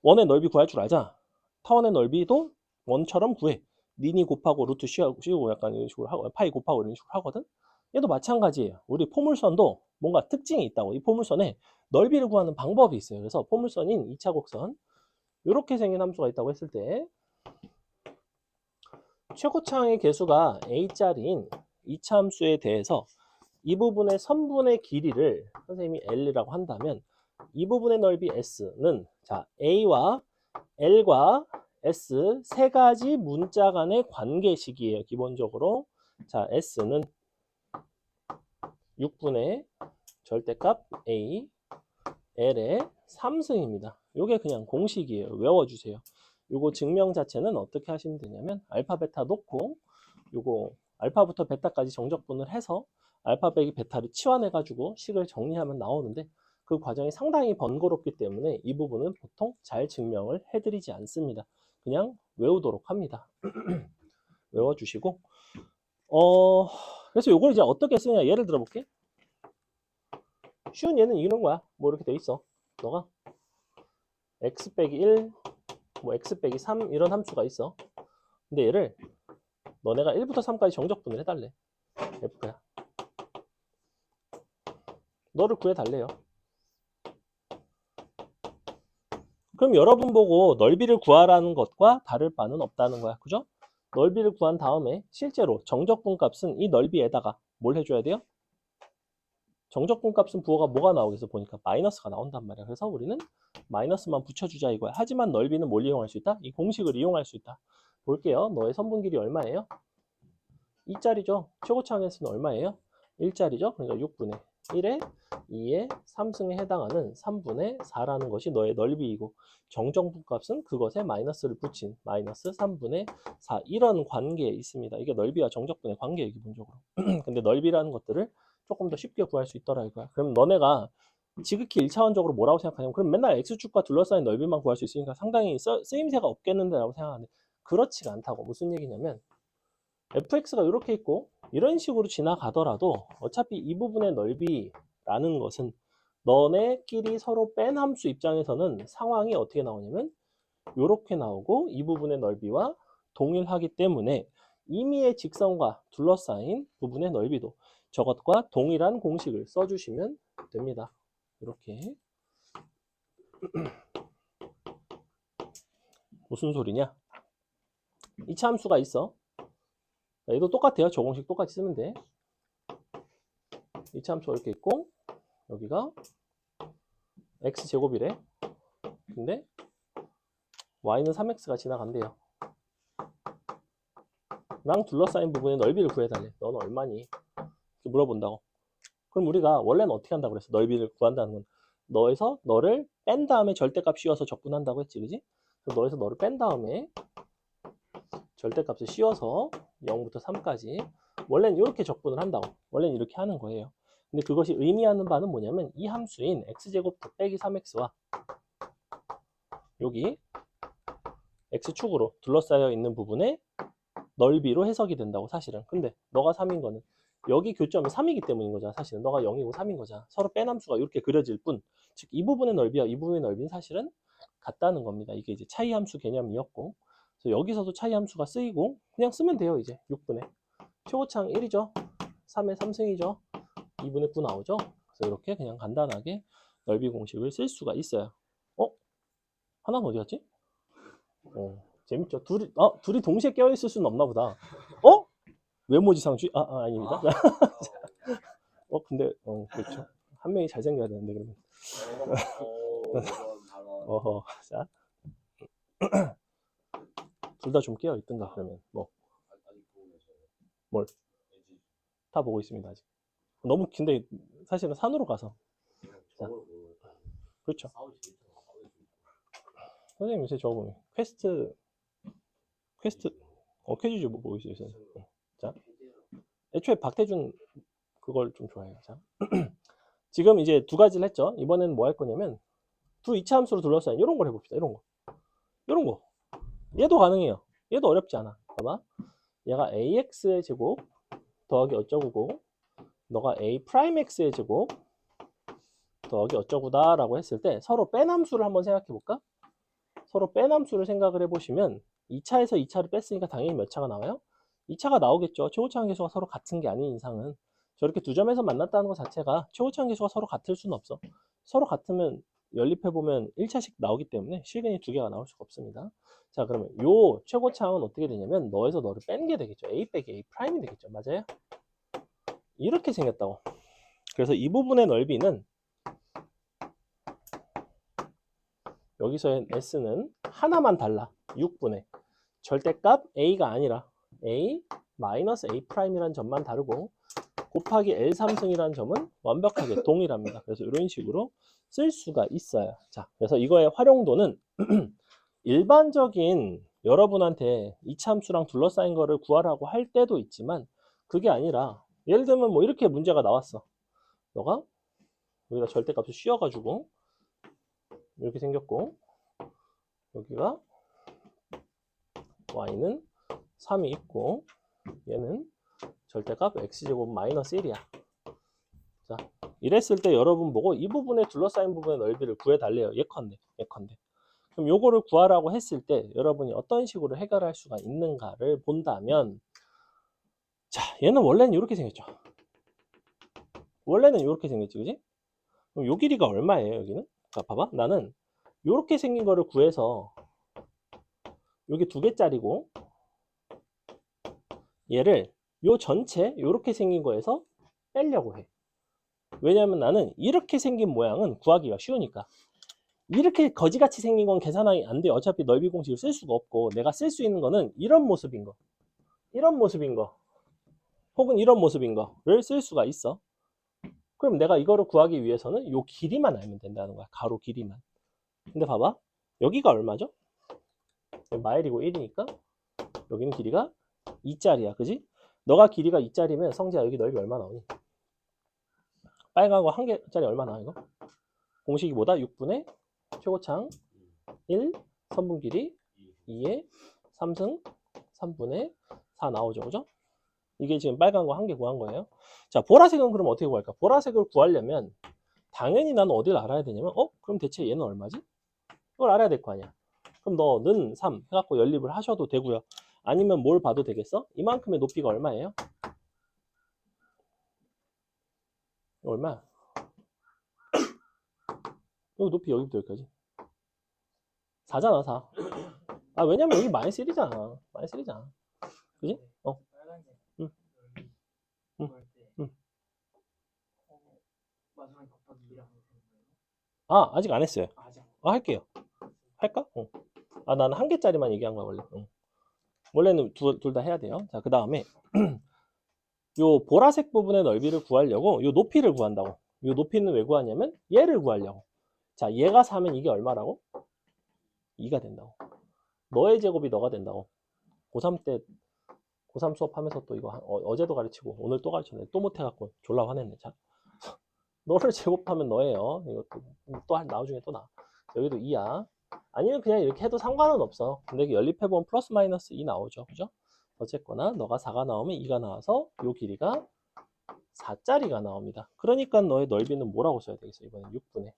원의 넓이 구할 줄 알자. 타원의 넓이도 원처럼 구해. 니니 곱하고 루트 씌우고 약간 이런 식으로 하고 파이 곱하고 이런 식으로 하거든. 얘도 마찬가지예요. 우리 포물선도 뭔가 특징이 있다고. 이 포물선에 넓이를 구하는 방법이 있어요. 그래서 포물선인 2차 곡선 이렇게 생긴 함수가 있다고 했을 때 최고차항의 개수가 a짜리인 2차 함수에 대해서 이 부분의 선분의 길이를 선생님이 L이라고 한다면 이 부분의 넓이 S는 자 A와 L과 S 세 가지 문자 간의 관계식이에요. 기본적으로 자 S는 6분의 절대값 A L의 3승입니다. 이게 그냥 공식이에요. 외워주세요. 요거 증명 자체는 어떻게 하시면 되냐면 알파 베타 놓고 요거 알파부터 베타까지 정적분을 해서 알파 빼기 베타를 치환해 가지고 식을 정리하면 나오는데 그 과정이 상당히 번거롭기 때문에 이 부분은 보통 잘 증명을 해드리지 않습니다. 그냥 외우도록 합니다. 외워주시고 그래서 요걸 이제 어떻게 쓰냐 예를 들어 볼게. 쉬운 예는 이런 거야. 뭐 이렇게 돼 있어. 너가 x 빼기 1, 뭐 x 빼기 3 이런 함수가 있어. 근데 얘를 너네가 1부터 3까지 정적분을 해달래. F야. 너를 구해달래요. 그럼 여러분 보고 넓이를 구하라는 것과 다를 바는 없다는 거야. 그죠? 넓이를 구한 다음에 실제로 정적분 값은 이 넓이에다가 뭘 해줘야 돼요? 정적분 값은 부호가 뭐가 나오겠어 보니까 마이너스가 나온단 말이야. 그래서 우리는 마이너스만 붙여주자 이거야. 하지만 넓이는 뭘 이용할 수 있다? 이 공식을 이용할 수 있다. 볼게요. 너의 선분 길이 얼마예요? 2짜리죠. 최고차항에서는 얼마예요? 1짜리죠. 그러니까 6분의 1에 2의 3승에 해당하는 3분의 4라는 것이 너의 넓이이고 정정분 값은 그것에 마이너스를 붙인 마이너스 3분의 4 이런 관계에 있습니다. 이게 넓이와 정적분의 관계예요. 기본적으로. 근데 넓이라는 것들을 조금 더 쉽게 구할 수 있더라 이거야. 그럼 너네가 지극히 1차원적으로 뭐라고 생각하냐면 그럼 맨날 x축과 둘러싸인 넓이만 구할 수 있으니까 상당히 쓰임새가 없겠는데 라고 생각하는데 그렇지가 않다고. 무슨 얘기냐면 fx가 이렇게 있고 이런 식으로 지나가더라도 어차피 이 부분의 넓이라는 것은 너네끼리 서로 뺀 함수 입장에서는 상황이 어떻게 나오냐면 이렇게 나오고 이 부분의 넓이와 동일하기 때문에 임의의 직선과 둘러싸인 부분의 넓이도 저것과 동일한 공식을 써주시면 됩니다. 이렇게 무슨 소리냐? 이차 함수가 있어. 얘도 똑같아요. 적공식 똑같이 쓰면 돼. 이차 함수가 이렇게 있고 여기가 x제곱이래. 근데 y는 3x가 지나간대요. 랑 둘러싸인 부분의 넓이를 구해달래. 너는 얼마니? 이렇게 물어본다고. 그럼 우리가 원래는 어떻게 한다고 그랬어? 넓이를 구한다는 건 너에서 너를 뺀 다음에 절대값 씌워서 적분한다고 했지, 그지? 그래서 너에서 너를 뺀 다음에 절대값을 씌워서 0부터 3까지 원래는 이렇게 적분을 한다고. 원래는 이렇게 하는 거예요. 근데 그것이 의미하는 바는 뭐냐면 이 함수인 x제곱 빼기 3x와 여기 x축으로 둘러싸여 있는 부분의 넓이로 해석이 된다고 사실은. 근데 너가 3인 거는 여기 교점이 3이기 때문인 거잖아. 사실은 너가 0이고 3인 거잖아. 서로 뺀 함수가 이렇게 그려질 뿐, 즉 이 부분의 넓이와 이 부분의 넓이는 사실은 같다는 겁니다. 이게 이제 차이 함수 개념이었고, 그래서 여기서도 차이 함수가 쓰이고 그냥 쓰면 돼요. 이제 6분의 최고차항 1이죠. 3의 3승이죠. 2분의 9 나오죠. 그래서 이렇게 그냥 간단하게 넓이 공식을 쓸 수가 있어요. 하나는 어디 갔지? 재밌죠. 둘이 동시에 껴있을 수는 없나 보다. 외모지상주의? 아닙니다. 근데 그렇죠. 한 명이 잘생겨야 되는데 그러면. 어허. 자, 둘 다 좀 깨어 있든가 그러면 뭘? 다 보고 있습니다 아직. 너무 근데 사실은 산으로 가서. 자, 그렇죠. 선생님 요새 저거 보면 퀘스트 퀴즈즈 뭐 보고 있어요. 자, 애초에 박태준 그걸 좀 좋아해요. 자, 지금 이제 두 가지를 했죠. 이번에는 뭐 할 거냐면 두 이차 함수로 둘러싸인 이런 걸 해봅시다. 이런 거. 얘도 가능해요. 얘도 어렵지 않아. 봐봐. 얘가 ax의 제곱 더하기 어쩌고고 너가 a 프라임 x의 제곱 더하기 어쩌고다 라고 했을 때 서로 뺀 함수를 한번 생각해 볼까? 서로 뺀 함수를 생각을 해보시면 2차에서 2차를 뺐으니까 당연히 몇 차가 나와요? 2차가 나오겠죠. 최고차항 계수가 서로 같은 게 아닌 이상은. 저렇게 두 점에서 만났다는 것 자체가 최고차항 계수가 서로 같을 수는 없어. 서로 같으면 연립해보면 1차씩 나오기 때문에 실근이 두 개가 나올 수가 없습니다. 자, 그러면 요 최고차항은 어떻게 되냐면 너에서 너를 빼는 게 되겠죠. a 빼기 a 프라임이 되겠죠. 맞아요? 이렇게 생겼다고. 그래서 이 부분의 넓이는 여기서의 s는 하나만 달라. 6분의 절대값 a가 아니라 a 마이너스 a 프라임이라는 점만 다르고 곱하기 L 3승이라는 점은 완벽하게 동일합니다. 그래서 이런 식으로 쓸 수가 있어요. 자, 그래서 이거의 활용도는 일반적인 여러분한테 이차함수랑 둘러싸인 거를 구하라고 할 때도 있지만 그게 아니라 예를 들면 뭐 이렇게 문제가 나왔어. 너가 여기다 절대값을 씌워가지고 이렇게 생겼고 여기가 y는 3이 있고 얘는 절대값 x제곱 마이너스 1이야. 자, 이랬을 때 여러분 보고 이 부분에 둘러싸인 부분의 넓이를 구해달래요. 예컨대. 그럼 요거를 구하라고 했을 때 여러분이 어떤 식으로 해결할 수가 있는가를 본다면 자, 얘는 원래는 이렇게 생겼죠. 원래는 이렇게 생겼지, 그지? 그럼 요 길이가 얼마예요, 여기는? 자, 봐봐. 나는 이렇게 생긴 거를 구해서 여기 2개짜리고 얘를 요 전체 이렇게 생긴 거에서 빼려고 해. 왜냐면 나는 이렇게 생긴 모양은 구하기가 쉬우니까. 이렇게 거지같이 생긴 건 계산이 안 돼. 어차피 넓이 공식을 쓸 수가 없고 내가 쓸 수 있는 거는 이런 모습인 거, 혹은 이런 모습인 거를 쓸 수가 있어. 그럼 내가 이거를 구하기 위해서는 요 길이만 알면 된다는 거야. 가로 길이만. 근데 봐봐. 여기가 얼마죠? 마일이고 1이니까 여기는 길이가 2짜리야. 그지? 너가 길이가 2짜리면 성재야 여기 넓이 얼마 나오니? 빨간 거 한 개짜리 얼마 나와 이거? 공식이 뭐다? 6분의 최고차항 1 선분 길이 2의 3승 3분의 4 나오죠. 그죠? 이게 지금 빨간 거 한 개 구한 거예요. 자, 보라색은 그럼 어떻게 구할까? 보라색을 구하려면 당연히 나는 어디를 알아야 되냐면 그럼 대체 얘는 얼마지? 이걸 알아야 될 거 아니야. 그럼 너는 3 해갖고 연립을 하셔도 되고요. 아니면 뭘 봐도 되겠어? 이만큼의 높이가 얼마예요? 얼마? 이 높이 여기부터 여기까지. 4잖아, 4. 아, 왜냐면 여기 마이너스 1이잖아. 마이너스 1이잖아. 그지? 빨간색 응. 응. 그럴 때 응. 마지막에 곱하기 2랑 되는 거예요? 아, 아직 안 했어요. 아직 할게요. 할까? 아, 나는 한 개짜리만 얘기한 거야, 원래. 원래는 둘 다 해야 돼요. 자, 그 다음에 요 보라색 부분의 넓이를 구하려고 요 높이를 구한다고. 요 높이는 왜 구하냐면 얘를 구하려고. 자, 얘가 4면 이게 얼마라고? 2가 된다고. 너의 제곱이 너가 된다고. 고3 때 고3 수업하면서 또 이거 어제도 가르치고 오늘 또 가르쳤네. 또 못해갖고 졸라 화냈네. 자, 너를 제곱하면 너예요. 이것도 또 나중에 또 나. 여기도 2야. 아니면 그냥 이렇게 해도 상관은 없어. 근데 연립해보면 플러스 마이너스 2 나오죠. 그죠? 어쨌거나 너가 4가 나오면 2가 나와서 요 길이가 4짜리가 나옵니다. 그러니까 너의 넓이는 뭐라고 써야 되겠어? 이번엔 6분의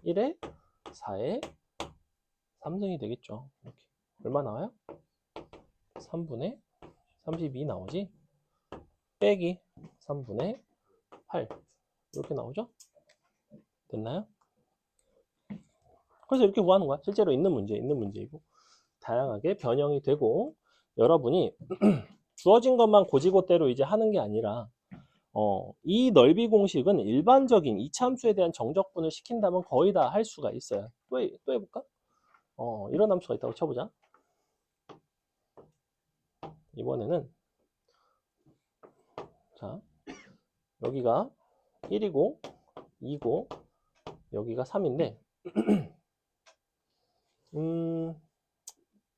1에 4에 3승이 되겠죠. 이렇게. 얼마 나와요? 3분의 32 나오지? 빼기 3분의 8 이렇게 나오죠? 됐나요? 그래서 이렇게 구하는 거야. 실제로 있는 문제이고 다양하게 변형이 되고 여러분이 주어진 것만 고지고대로 이제 하는 게 아니라 이 넓이 공식은 일반적인 이차함수에 대한 정적분을 시킨다면 거의 다 할 수가 있어요. 또 해볼까? 이런 함수가 있다고 쳐보자. 이번에는 자 여기가 1이고 2고 여기가 3인데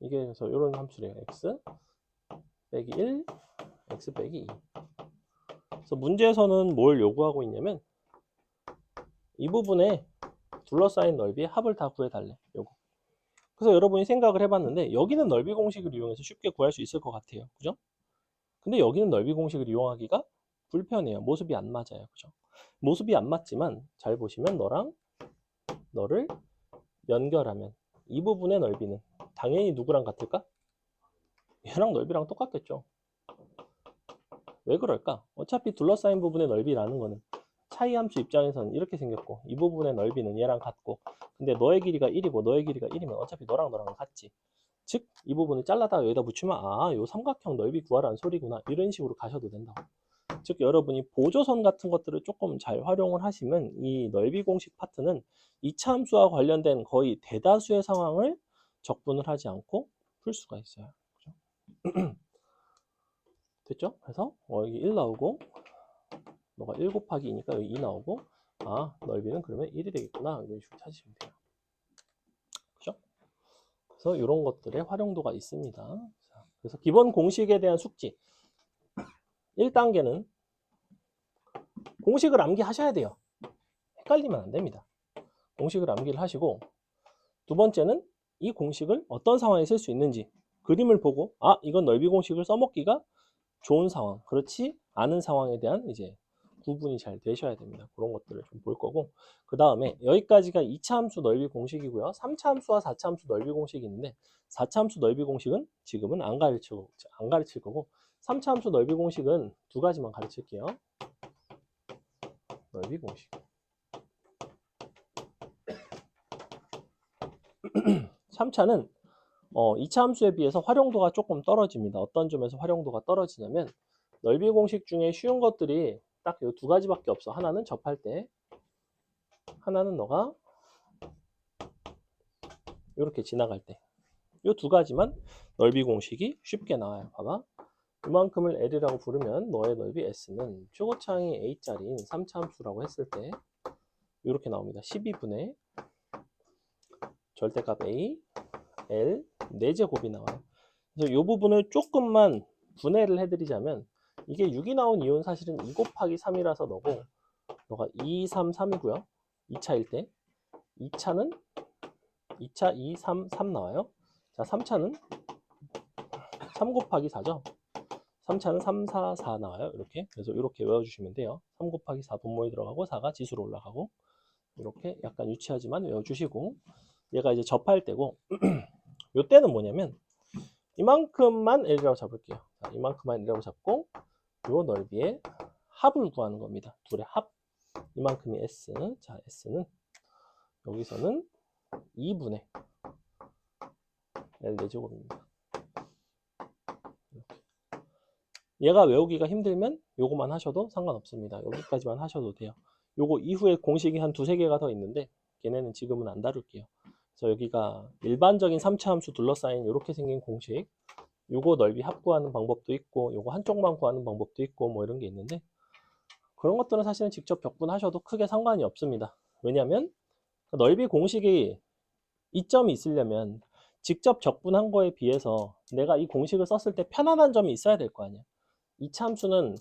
이게 그래서 이런 함수래요. x 빼기 1, x 빼기 2. 그래서 문제에서는 뭘 요구하고 있냐면 이 부분에 둘러싸인 넓이의 합을 다 구해달래. 요거. 그래서 여러분이 생각을 해봤는데 여기는 넓이 공식을 이용해서 쉽게 구할 수 있을 것 같아요. 그죠? 근데 여기는 넓이 공식을 이용하기가 불편해요. 모습이 안 맞아요. 그죠? 모습이 안 맞지만 잘 보시면 너랑 너를 연결하면 이 부분의 넓이는 당연히 누구랑 같을까? 얘랑 넓이랑 똑같겠죠. 왜 그럴까? 어차피 둘러싸인 부분의 넓이라는 거는 차이 함수 입장에서는 이렇게 생겼고 이 부분의 넓이는 얘랑 같고 근데 너의 길이가 1이고 너의 길이가 1이면 어차피 너랑 같지. 즉 이 부분을 잘라다가 여기다 붙이면 요 삼각형 넓이 구하라는 소리구나 이런 식으로 가셔도 된다고. 즉 여러분이 보조선 같은 것들을 조금 잘 활용을 하시면 이 넓이 공식 파트는 이차 함수와 관련된 거의 대다수의 상황을 적분을 하지 않고 풀 수가 있어요. 그죠? 됐죠? 그래서 여기 1 나오고 너가 1 곱하기 2니까 여기 2 나오고 넓이는 그러면 1이 되겠구나 이런 식으로 찾으시면 돼요. 그죠? 그래서 이런 것들의 활용도가 있습니다. 그래서 기본 공식에 대한 숙지 1단계는 공식을 암기하셔야 돼요. 헷갈리면 안 됩니다. 공식을 암기를 하시고 두 번째는 이 공식을 어떤 상황에 쓸 수 있는지 그림을 보고 이건 넓이 공식을 써먹기가 좋은 상황, 그렇지 않은 상황에 대한 이제 구분이 잘 되셔야 됩니다. 그런 것들을 좀 볼 거고 그 다음에 여기까지가 2차 함수 넓이 공식이고요. 3차 함수와 4차 함수 넓이 공식이 있는데 4차 함수 넓이 공식은 지금은 안 가르칠 거고 3차 함수 넓이 공식은 두 가지만 가르칠게요. 넓이 공식 3차는 2차 함수에 비해서 활용도가 조금 떨어집니다. 어떤 점에서 활용도가 떨어지냐면 넓이 공식 중에 쉬운 것들이 딱 이 두 가지밖에 없어. 하나는 접할 때, 하나는 너가 이렇게 지나갈 때. 이 두 가지만 넓이 공식이 쉽게 나와요. 봐봐. 이만큼을 L이라고 부르면 너의 넓이 S는 최고차항이 A짜리인 3차 함수라고 했을 때 이렇게 나옵니다. 12분의 절대값 A, L, 4제곱이 나와요. 그래서 이 부분을 조금만 분해를 해드리자면 이게 6이 나온 이유는 사실은 2 곱하기 3이라서 너가 2, 3, 3이고요. 2차일 때 2차는 2차 2, 3, 3 나와요. 자, 3차는 3 곱하기 4죠. 3차는 3, 4, 4 나와요. 이렇게. 그래서 이렇게 외워주시면 돼요. 3 곱하기 4 분모에 들어가고 4가 지수로 올라가고 이렇게 약간 유치하지만 외워주시고 얘가 이제 접할 때고 요 때는 뭐냐면 이만큼만 L이라고 잡을게요. 자, 이만큼만 L이라고 잡고 요 넓이의 합을 구하는 겁니다. 둘의 합. 이만큼이 S. 자, S는 여기서는 2분의 L 4제곱입니다. 이렇게. 얘가 외우기가 힘들면 요거만 하셔도 상관없습니다. 여기까지만 하셔도 돼요. 요거 이후에 공식이 한 두세 개가 더 있는데 걔네는 지금은 안 다룰게요. 그래서 여기가 일반적인 3차 함수 둘러싸인 이렇게 생긴 공식, 요거 넓이 합구하는 방법도 있고 요거 한쪽만 구하는 방법도 있고 뭐 이런 게 있는데 그런 것들은 사실은 직접 적분하셔도 크게 상관이 없습니다. 왜냐하면 넓이 공식이 이점이 있으려면 직접 적분한 거에 비해서 내가 이 공식을 썼을 때 편안한 점이 있어야 될 거 아니야. 2차 함수는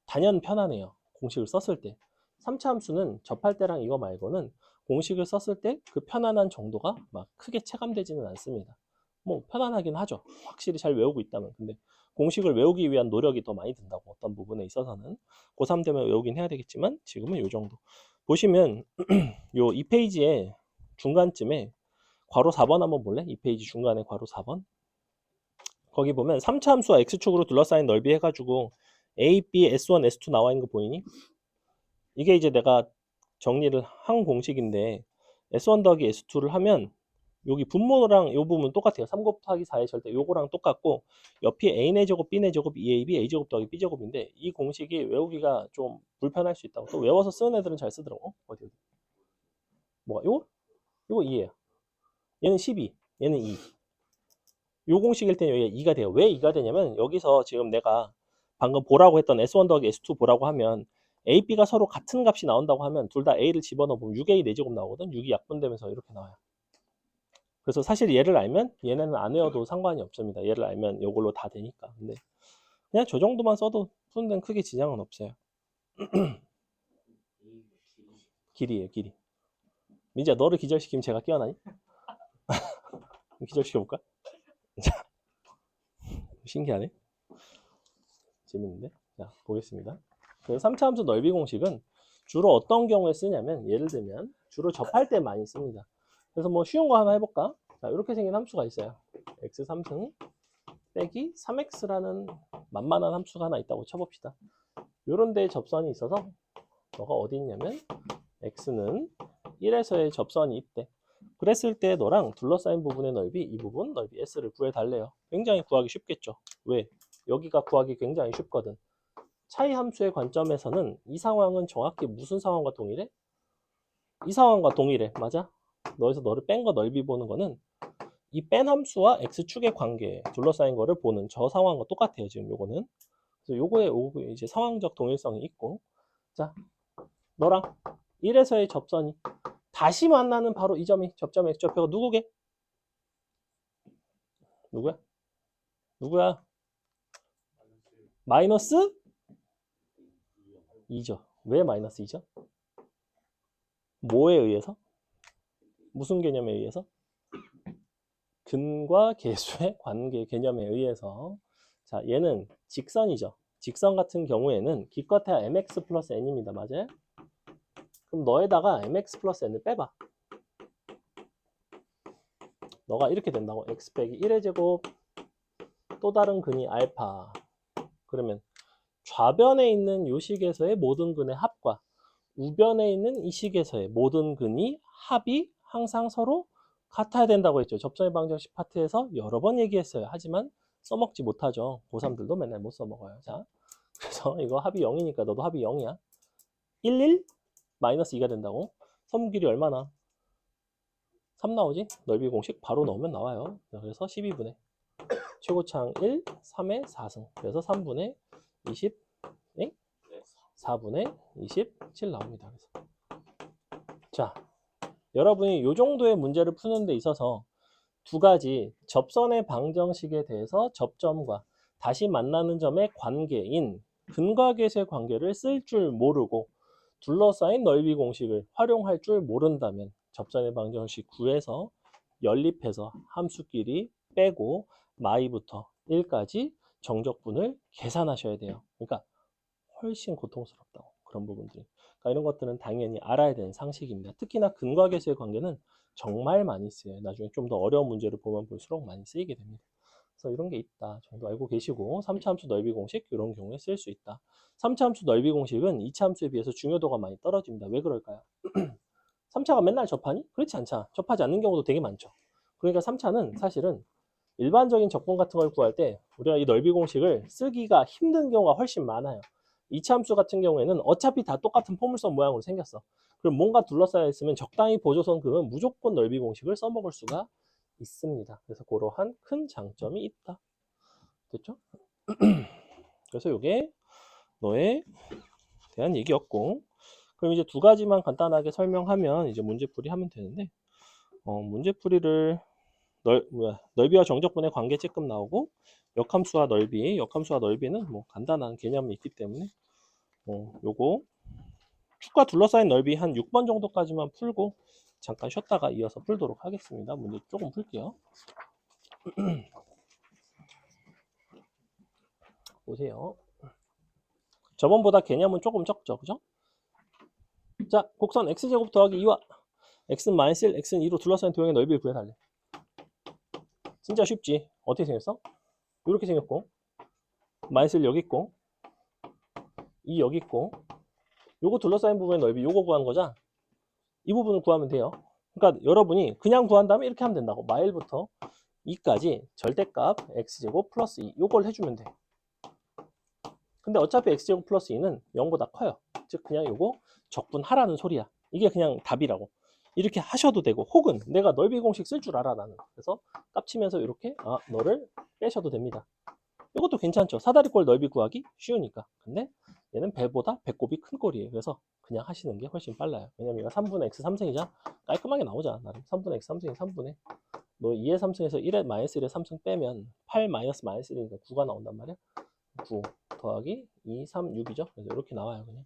단연 편안해요. 공식을 썼을 때. 3차 함수는 접할 때랑 이거 말고는 공식을 썼을 때 그 편안한 정도가 막 크게 체감되지는 않습니다. 뭐 편안하긴 하죠. 확실히 잘 외우고 있다면. 근데 공식을 외우기 위한 노력이 더 많이 든다고 어떤 부분에 있어서는 고3 되면 외우긴 해야 되겠지만 지금은 요 정도. 보시면 요 2페이지에 중간쯤에 괄호 4번 한번 볼래? 2페이지 중간에 괄호 4번. 거기 보면 3차 함수와 x축으로 둘러싸인 넓이 해가지고 a, b, s1, s2 나와 있는 거 보이니? 이게 이제 내가 정리를 한 공식인데 s1 더하기 s2를 하면 여기 분모랑 요 부분 똑같아요. 3 곱하기 4의 절대 요거랑 똑같고 옆이 a의 제곱, b의 제곱, 2ab, a제곱 더하기 b제곱인데 이 공식이 외우기가 좀 불편할 수 있다고. 또 외워서 쓰는 애들은 잘 쓰더라고. 어디? 뭐가? 요거? 요거 2예요. 얘는 12, 얘는 2. 요 공식일 때는 여기가 2가 돼요. 왜 2가 되냐면 여기서 지금 내가 방금 보라고 했던 S1 더하기 S2 보라고 하면 A, B가 서로 같은 값이 나온다고 하면 둘 다 A를 집어넣으면 6A 4제곱 나오거든. 6이 약분되면서 이렇게 나와요. 그래서 사실 얘를 알면 얘네는 안 외워도 상관이 없습니다. 얘를 알면 이걸로 다 되니까. 근데 그냥 저 정도만 써도 푸는 데는 크게 지장은 없어요. 길이에요, 길이. 민지야, 너를 기절시키면 제가 깨어나니? 기절시켜볼까? 신기하네. 재밌는데? 자, 보겠습니다. 그 3차 함수 넓이 공식은 주로 어떤 경우에 쓰냐면 예를 들면 주로 접할 때 많이 씁니다. 그래서 뭐 쉬운 거 하나 해볼까? 자, 이렇게 생긴 함수가 있어요. x 3승 빼기 3x라는 만만한 함수가 하나 있다고 쳐봅시다. 요런 데에 접선이 있어서 너가 어디 있냐면 x는 1에서의 접선이 있대. 그랬을 때 너랑 둘러싸인 부분의 넓이, 이 부분 넓이 s를 구해달래요. 굉장히 구하기 쉽겠죠. 왜? 여기가 구하기 굉장히 쉽거든. 차이 함수의 관점에서는 이 상황은 정확히 무슨 상황과 동일해? 이 상황과 동일해. 맞아? 너에서 너를 뺀 거 넓이 보는 거는 이 뺀 함수와 x축의 관계 둘러싸인 거를 보는 저 상황과 똑같아요. 지금 요거는. 그래서 요거에 이제 상황적 동일성이 있고, 자, 너랑 1에서의 접선이 다시 만나는 바로 이 점이 접점 x좌표가 누구게? 누구야? 누구야? 마이너스 2죠. 왜 마이너스 2죠? 뭐에 의해서? 무슨 개념에 의해서? 근과 계수의 관계 개념에 의해서. 자, 얘는 직선이죠. 직선 같은 경우에는 기껏해야 mx 플러스 n입니다. 맞아요? 그럼 너에다가 mx 플러스 n을 빼봐. 너가 이렇게 된다고. x 빼기 1의 제곱 또 다른 근이 알파. 그러면 좌변에 있는 요 식에서의 모든 근의 합과 우변에 있는 이 식에서의 모든 근이 합이 항상 서로 같아야 된다고 했죠. 접선의 방정식 파트에서 여러 번 얘기했어요. 하지만 써먹지 못하죠. 고3들도 맨날 못 써먹어요. 자, 그래서 이거 합이 0이니까 너도 합이 0이야. 1 마이너스 2가 된다고. 선분 길이 얼마나? 3 나오지? 넓이 공식 바로 넣으면 나와요. 그래서 12분의 최고차항 1, 3의 4승. 그래서 3분의 20, 4분의 27 나옵니다. 그래서. 자, 여러분이 이 정도의 문제를 푸는 데 있어서 두 가지 접선의 방정식에 대해서 접점과 다시 만나는 점의 관계인 근과 계수의 관계를 쓸 줄 모르고 둘러싸인 넓이 공식을 활용할 줄 모른다면 접선의 방정식 구해서 연립해서 함수끼리 빼고 마이부터 1까지 정적분을 계산하셔야 돼요. 그러니까 훨씬 고통스럽다고 그런 부분들이. 그러니까 이런 것들은 당연히 알아야 되는 상식입니다. 특히나 근과 계수의 관계는 정말 많이 쓰여요. 나중에 좀 더 어려운 문제를 보면 볼수록 많이 쓰이게 됩니다. 그래서 이런 게 있다 정도 알고 계시고 3차 함수 넓이 공식 이런 경우에 쓸 수 있다. 3차 함수 넓이 공식은 2차 함수에 비해서 중요도가 많이 떨어집니다. 왜 그럴까요? 3차가 맨날 접하니? 그렇지 않잖아. 접하지 않는 경우도 되게 많죠. 그러니까 3차는 사실은 일반적인 적분 같은 걸 구할 때 우리가 이 넓이 공식을 쓰기가 힘든 경우가 훨씬 많아요. 이차함수 같은 경우에는 어차피 다 똑같은 포물선 모양으로 생겼어. 그럼 뭔가 둘러싸여 있으면 적당히 보조선 그으면 무조건 넓이 공식을 써먹을 수가 있습니다. 그래서 그러한 큰 장점이 있다. 됐죠? 그래서 이게 너에 대한 얘기였고, 그럼 이제 두 가지만 간단하게 설명하면 이제 문제풀이 하면 되는데, 문제풀이를 넓이와 정적분의 관계 쬐끔 나오고, 역함수와 넓이는 뭐 간단한 개념이 있기 때문에 요거 축과 둘러싸인 넓이 한 6번 정도까지만 풀고 잠깐 쉬었다가 이어서 풀도록 하겠습니다. 문제 조금 풀게요. 보세요. 저번보다 개념은 조금 적죠, 그죠? 자, 곡선 x제곱 더하기 2와 x는 -1, x는 2로 둘러싸인 도형의 넓이를 구해달래. 진짜 쉽지. 어떻게 생겼어? 이렇게 생겼고, -1 여기 있고, 2 여기 있고, 요거 둘러싸인 부분의 넓이 요거 구하는 거잖아. 이 부분을 구하면 돼요. 그러니까 여러분이 그냥 구한 다음에 이렇게 하면 된다고. 마일부터 2까지 절대값 x제곱 플러스 2 요걸 해주면 돼. 근데 어차피 x제곱 플러스 2는 0보다 커요. 즉 그냥 요거 적분하라는 소리야. 이게 그냥 답이라고. 이렇게 하셔도 되고, 혹은 내가 넓이 공식 쓸 줄 알아 나는. 그래서 깝치면서 이렇게 너를 빼셔도 됩니다. 이것도 괜찮죠. 사다리꼴 넓이 구하기 쉬우니까. 근데 얘는 배보다 배꼽이 큰 꼴이에요. 그래서 그냥 하시는 게 훨씬 빨라요. 왜냐면 얘가 3분의 x 3승이잖아. 깔끔하게 나오잖아. 나름 3분의 x 3승이 3분의 너 2의 3승에서 1의 -1의 3승 빼면 8 -1이니까 9가 나온단 말이야. 9 더하기 2, 3, 6이죠. 그래서 이렇게 나와요. 그냥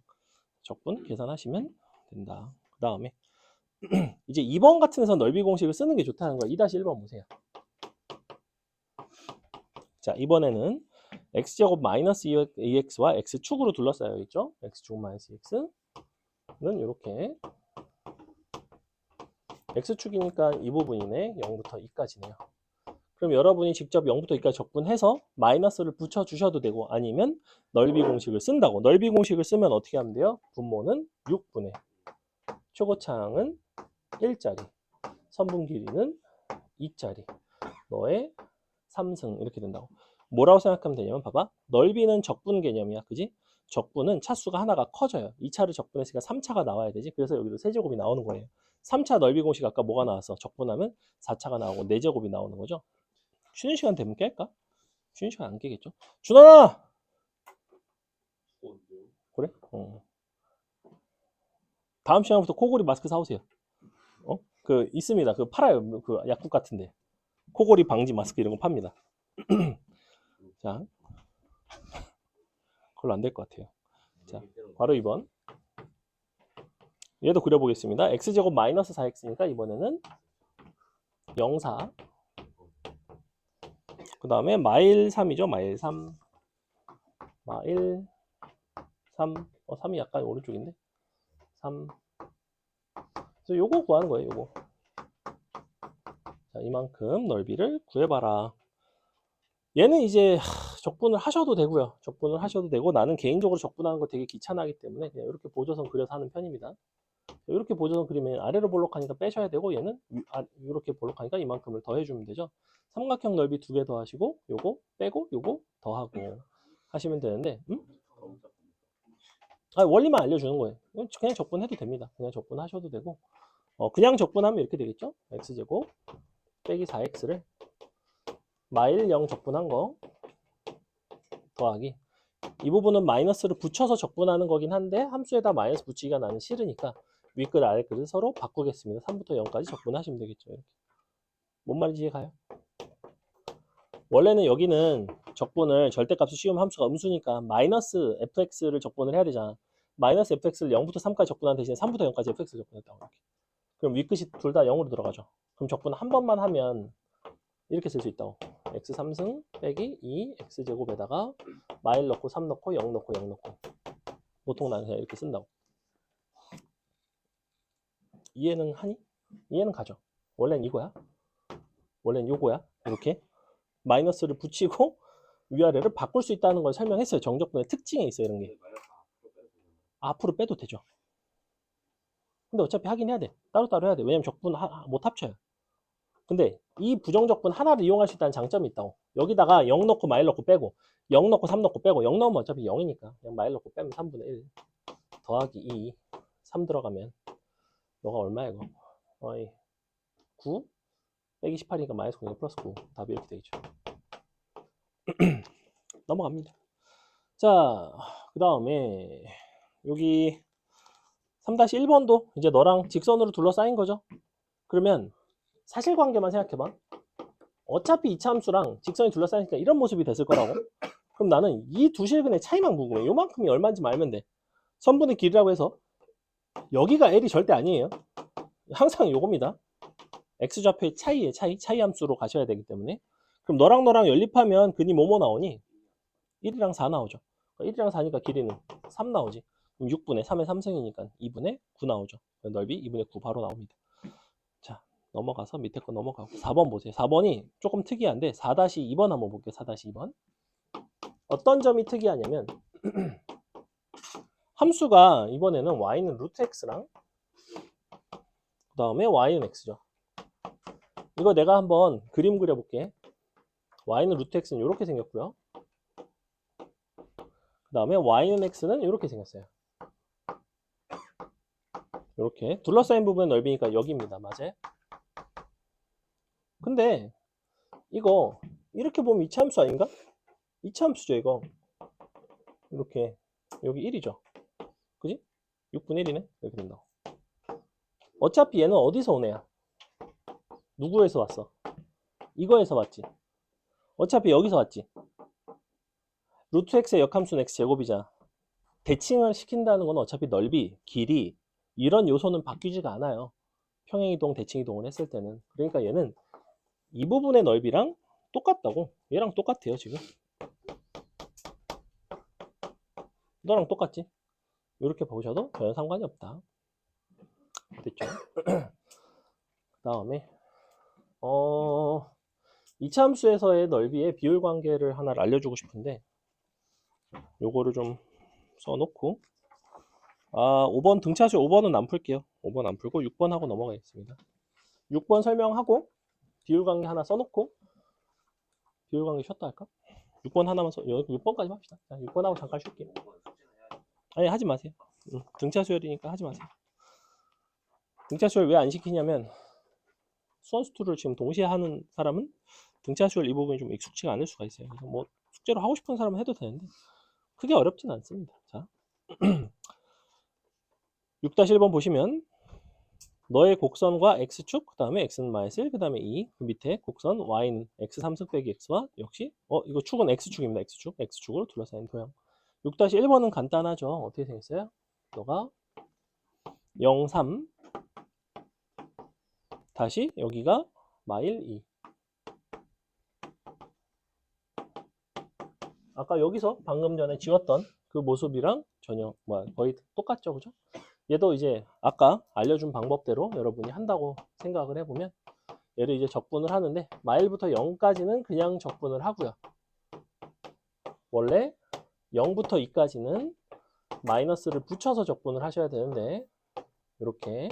적분 계산하시면 된다. 그 다음에 이제 2번 같은 데서 넓이 공식을 쓰는 게 좋다는 거야. 2-1번 보세요. 자, 이번에는 x제곱 마이너스 2x와 x축으로 둘러싸여 있죠. x축 마이너스 2x는 이렇게 x축이니까 이 부분이네. 0부터 2까지네요. 그럼 여러분이 직접 0부터 2까지 적분해서 마이너스를 붙여주셔도 되고, 아니면 넓이 공식을 쓴다고. 넓이 공식을 쓰면 어떻게 하면 돼요? 분모는 6분의 최고차항은 1짜리, 선분 길이는 2짜리, 너의 3승 이렇게 된다고. 뭐라고 생각하면 되냐면 봐봐. 넓이는 적분 개념이야. 그지? 적분은 차수가 하나가 커져요. 2차를 적분했으니까 3차가 나와야 되지. 그래서 여기도 세제곱이 나오는 거예요. 3차 넓이 공식 아까 뭐가 나왔어? 적분하면 4차가 나오고 4제곱이 나오는 거죠. 쉬는 시간 되면 깰까? 쉬는 시간 안 깨겠죠. 준아! 그래? 다음 시간부터 코골이 마스크 사오세요. 그 있습니다. 그 팔아요. 그 약국 같은데. 코골이 방지 마스크 이런 거 팝니다. 자, 그걸로 안 될 것 같아요. 자, 바로 2번. 얘도 그려보겠습니다. x제곱 마이너스 4x니까 이번에는 0, 4. 그 다음에 마일 3이죠. 마일 3. 마일 3. 3이 약간 오른쪽인데. 3. 그래서 요거 구하는 거예요. 요거. 자, 이만큼 넓이를 구해봐라. 얘는 이제 적분을 하셔도 되고요. 적분을 하셔도 되고, 나는 개인적으로 적분하는 거 되게 귀찮아하기 때문에 그냥 이렇게 보조선 그려서 하는 편입니다. 이렇게 보조선 그리면 아래로 볼록하니까 빼셔야 되고, 얘는 이렇게 볼록하니까 이만큼을 더해주면 되죠. 삼각형 넓이 2개 더하시고 요거 빼고 요거 더하고 하시면 되는데, 원리만 알려주는 거예요. 그냥 적분해도 됩니다. 그냥 적분하셔도 되고, 그냥 적분하면 이렇게 되겠죠. x제곱 빼기 4x를 마일 0 적분한 거 더하기, 이 부분은 마이너스를 붙여서 적분하는 거긴 한데 함수에다 마이너스 붙이기가 나는 싫으니까 윗글 아랫글을 서로 바꾸겠습니다. 3부터 0까지 적분하시면 되겠죠. 이렇게. 뭔 말인지 이해가요? 원래는 여기는 적분을 절대값을 씌우면 함수가 음수니까 마이너스 fx를 적분을 해야 되잖아. 마이너스 fx를 0부터 3까지 적분한 대신에 3부터 0까지 fx를 적분했다고. 이렇게. 그럼 윗끝이 둘 다 0으로 들어가죠. 그럼 적분 한 번만 하면 이렇게 쓸 수 있다고. x 3승 빼기 2 x제곱에다가 마일 넣고 3 넣고 0 넣고 0 넣고. 보통 나는 그냥 이렇게 쓴다고. 이해는 하니? 이해는 가죠. 원래는 이거야. 원래는 요거야. 이렇게 마이너스를 붙이고 위아래를 바꿀 수 있다는 걸 설명했어요. 정적분의 특징에 있어요. 이런 게. 앞으로 빼도 되죠. 근데 어차피 하긴 해야 돼. 따로따로 해야 돼. 왜냐면 적분 못 합쳐요. 근데 이 부정적분 하나를 이용할 수 있다는 장점이 있다고. 여기다가 0 넣고 마일 넣고 빼고 0 넣고 3 넣고 빼고 0 넣으면 어차피 0이니까 그냥 마일 넣고 빼면 3분의 1 더하기 2 3 들어가면 너가 얼마야 이거? 어이 9 빼기 18이니까 마이너스 9 플러스 9 답이 이렇게 되겠죠. 넘어갑니다. 자, 그 다음에 여기 3-1번도 이제 너랑 직선으로 둘러싸인 거죠. 그러면 사실관계만 생각해봐. 어차피 이차 함수랑 직선이 둘러싸이니까 이런 모습이 됐을 거라고. 그럼 나는 이 두 실근의 차이만 궁금해. 요만큼이 얼마인지 알면 돼. 선분의 길이라고 해서 여기가 L이 절대 아니에요. 항상 요겁니다. X좌표의 차이의 차이 함수로 가셔야 되기 때문에. 그럼 너랑 연립하면 근이 뭐뭐 나오니? 1이랑 4 나오죠. 1이랑 4니까 길이는 3 나오지. 그럼 6분의 3의 3승이니까 2분의 9 나오죠. 넓이 2분의 9 바로 나옵니다. 자, 넘어가서 밑에 거 넘어가고 4번 보세요. 4번이 조금 특이한데 4-2번 한번 볼게요. 4-2번. 어떤 점이 특이하냐면 함수가 이번에는 y는 루트 x랑 그 다음에 y는 x죠. 이거 내가 한번 그림 그려볼게. y는 루트 x는 이렇게 생겼고요. 그 다음에 y는 x는 이렇게 생겼어요. 이렇게 둘러싸인 부분의 넓이니까 여기입니다. 맞아요? 근데 이거 이렇게 보면 이차함수 아닌가? 이차함수죠 이거. 이렇게 여기 1이죠. 그지? 6분의 1이네. 이렇게 된다. 어차피 얘는 어디서 온 애야? 누구에서 왔어? 이거에서 왔지. 어차피 여기서 왔지. 루트 x의 역함수는 x제곱이잖아. 대칭을 시킨다는 건 어차피 넓이, 길이 이런 요소는 바뀌지가 않아요. 평행이동, 대칭이동을 했을 때는. 그러니까 얘는 이 부분의 넓이랑 똑같다고. 얘랑 똑같아요 지금. 너랑 똑같지? 이렇게 보셔도 전혀 상관이 없다. 됐죠? 그 다음에 이차함수에서의 넓이의 비율 관계를 하나를 알려주고 싶은데 요거를 좀 써놓고 5번 등차수 5번은 안 풀게요. 5번 안 풀고 6번 하고 넘어가겠습니다. 6번 설명하고 비율 관계 하나 써놓고 비율 관계 쉬었다 할까? 6번 하나만 6번까지 합시다. 자, 6번 하고 잠깐 쉴게요. 아니 하지 마세요. 등차 수열이니까 하지 마세요. 등차 수열 왜 안 시키냐면 수원수투를 지금 동시에 하는 사람은 등차 수열 이 부분이 좀 익숙치가 않을 수가 있어요. 그래서 뭐 숙제로 하고 싶은 사람은 해도 되는데 크게 어렵진 않습니다. 자, 6-1번 보시면 너의 곡선과 x축, 그 다음에 x는 마이너스 1, 그 다음에 2, 그 밑에 곡선 y는 x3승 빼기 x와 역시 이거 축은 x축입니다. x축으로 둘러싸인 도형. 6-1번은 간단하죠. 어떻게 생겼어요? 너가 0, 3 다시 여기가 마일 2. 아까 여기서 방금 전에 지웠던 그 모습이랑 전혀 거의 똑같죠, 그죠? 얘도 이제 아까 알려준 방법대로 여러분이 한다고 생각을 해보면 얘를 이제 적분을 하는데 마일부터 0까지는 그냥 적분을 하고요. 원래 0부터 2까지는 마이너스를 붙여서 적분을 하셔야 되는데 이렇게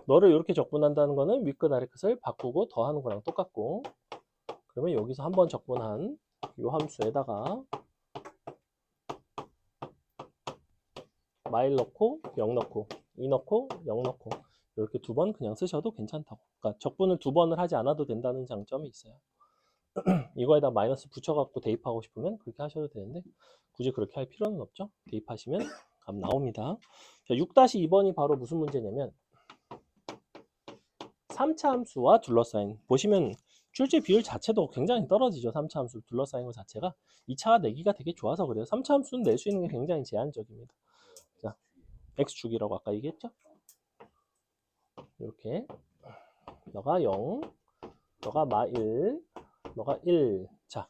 너를 이렇게 적분한다는 거는 윗끝 아래끝을 바꾸고 더하는 거랑 똑같고 그러면 여기서 한번 적분한 이 함수에다가 마일 넣고 0 넣고 2 넣고 0 넣고 이렇게 두 번 그냥 쓰셔도 괜찮다고. 그러니까 적분을 두 번을 하지 않아도 된다는 장점이 있어요. 이거에다 마이너스 붙여갖고 대입하고 싶으면 그렇게 하셔도 되는데 굳이 그렇게 할 필요는 없죠. 대입하시면 값 나옵니다. 자, 6-2번이 바로 무슨 문제냐면 3차 함수와 둘러싸인 보시면 출제 비율 자체도 굉장히 떨어지죠. 3차 함수 둘러싸인 것 자체가 2차가 내기가 되게 좋아서 그래요. 3차 함수는 낼 수 있는 게 굉장히 제한적입니다. 자, x축이라고 아까 얘기했죠. 이렇게 너가 0 너가 마1 너가 1. 자,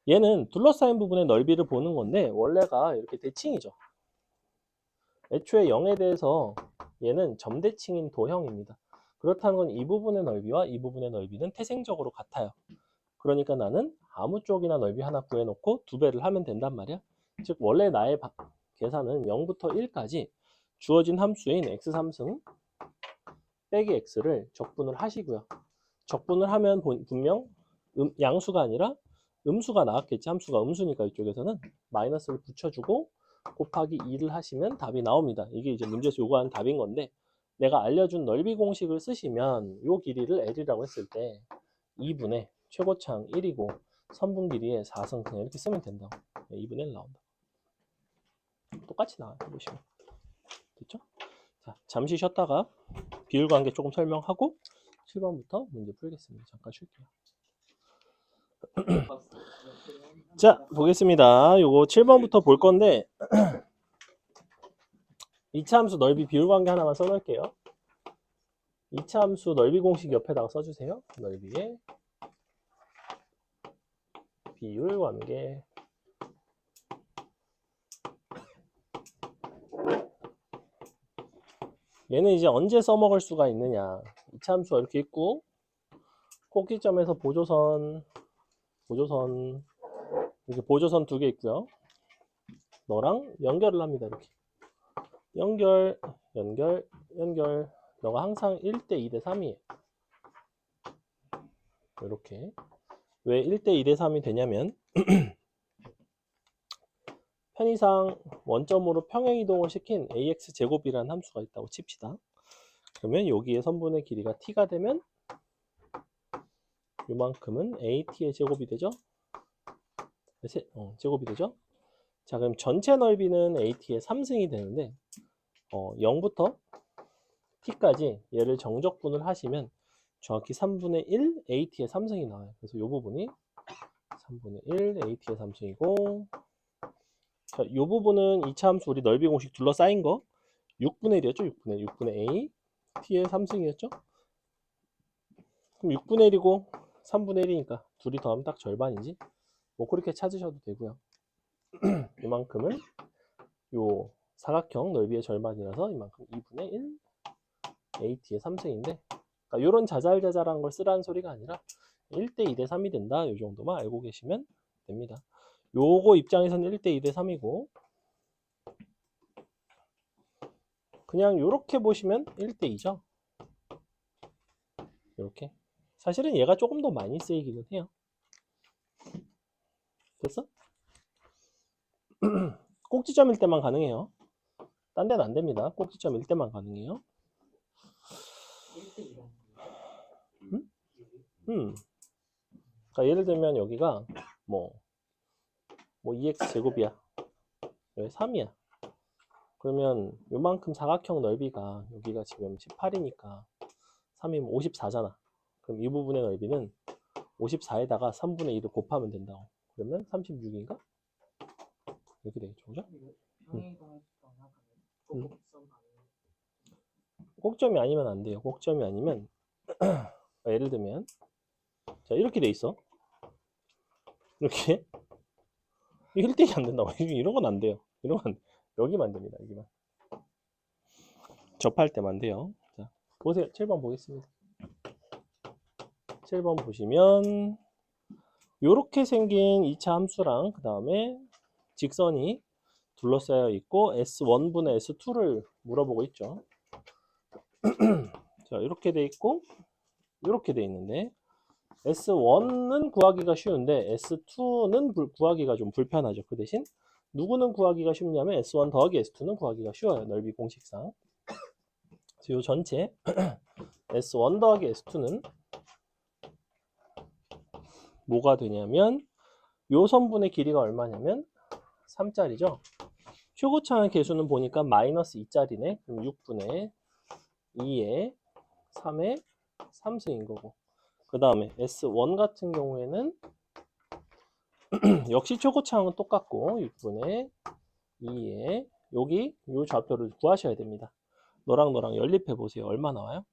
얘는 둘러싸인 부분의 넓이를 보는 건데 원래가 이렇게 대칭이죠. 애초에 0에 대해서 얘는 점대칭인 도형입니다. 그렇다는 건 이 부분의 넓이와 이 부분의 넓이는 태생적으로 같아요. 그러니까 나는 아무 쪽이나 넓이 하나 구해놓고 2배를 하면 된단 말이야. 즉 원래 나의 계산은 0부터 1까지 주어진 함수인 x3승 빼기 x를 적분을 하시고요. 적분을 하면 분명 양수가 아니라 음수가 나왔겠지. 함수가 음수니까 이쪽에서는 마이너스를 붙여주고 곱하기 2를 하시면 답이 나옵니다. 이게 이제 문제에서 요구하는 답인 건데 내가 알려준 넓이 공식을 쓰시면 요 길이를 L이라고 했을 때 2분의 최고창 1이고 선분 길이의 4승 그냥 이렇게 쓰면 된다고. 2분의 1 나온다. 똑같이 나와요. 보시면. 됐죠? 자, 잠시 쉬었다가 비율 관계 조금 설명하고 7번부터 문제 풀겠습니다. 잠깐 쉴게요. 자, 보겠습니다. 요거 7번부터 볼 건데 2차 함수 넓이 비율 관계 하나만 써놓을게요. 2차 함수 넓이 공식 옆에다가 써주세요. 넓이의 비율 관계. 얘는 이제 언제 써먹을 수가 있느냐. 2차 함수가 이렇게 있고 꼭지점에서 보조선 이렇게 보조선 두 개 있고요. 너랑 연결을 합니다. 이렇게 연결 너가 항상 1대 2대 3이에요. 이렇게 왜 1대 2대 3이 되냐면 편의상 원점으로 평행 이동을 시킨 ax 제곱이라는 함수가 있다고 칩시다. 그러면 여기에 선분의 길이가 t가 되면 이만큼은 at의 제곱이 되죠. 제곱이 되죠. 자, 그럼 전체 넓이는 at의 3승이 되는데 0부터 t까지 얘를 정적분을 하시면 정확히 3분의 1 at의 3승이 나와요. 그래서 이 부분이 3분의 1 at의 3승이고 자, 이 부분은 2차 함수 우리 넓이 공식 둘러싸인 거 6분의 1이었죠. 6분의 a t의 3승이었죠. 그럼 6분의 1이고 3분의 1이니까 둘이 더하면 딱 절반이지. 뭐 그렇게 찾으셔도 되고요. 이만큼은 요 사각형 넓이의 절반이라서 이만큼 2분의 1 at의 3승인데 그러니까 이런 자잘자잘한 걸 쓰라는 소리가 아니라 1대 2대 3이 된다. 이 정도만 알고 계시면 됩니다. 요거 입장에서는 1대 2대 3이고 그냥 요렇게 보시면 1대 2죠. 이렇게 사실은 얘가 조금 더 많이 쓰이기는 해요. 됐어? 꼭지점일 때만 가능해요. 딴 데는 안 됩니다. 꼭지점일 때만 가능해요. 1대 2라는 그러니까 예를 들면 여기가 뭐 2x 제곱이야. 여기 3이야. 그러면 요만큼 사각형 넓이가 여기가 지금 18이니까 3이면 54잖아. 그럼 이 부분의 넓이는 54에다가 3분의 2를 곱하면 된다고. 그러면 36인가? 이렇게 되겠죠. 그죠? 평행 이동을 시거나 음. 꼭지점 꼭점이 아니면 안 돼요. 꼭점이 아니면 예를 들면 자 이렇게 돼 있어. 이렇게 이거 1대1이 안 된다고. 이런 건 안 돼요. 이런 건 여기만 됩니다. 여기만 접할 때만 돼요. 자 보세요. 7번 보겠습니다. 7번 보시면 이렇게 생긴 2차 함수랑 그 다음에 직선이 둘러싸여 있고 S1분의 S2를 물어보고 있죠. 자 이렇게 돼 있고 이렇게 돼 있는데 S1은 구하기가 쉬운데 S2는 구하기가 좀 불편하죠. 그 대신 누구는 구하기가 쉽냐면 S1 더하기 S2는 구하기가 쉬워요. 넓이 공식상. 그래서 이 전체 S1 더하기 S2는 뭐가 되냐면 요 선분의 길이가 얼마냐면 3짜리죠. 최고차의 개수는 보니까 마이너스 2짜리네. 그럼 6분의 2에 3의 3승인 거고. 그 다음에 S1 같은 경우에는 역시 최고차항은 똑같고 6분의 2에 여기 요 좌표를 구하셔야 됩니다. 너랑 너랑 연립해 보세요. 얼마 나와요?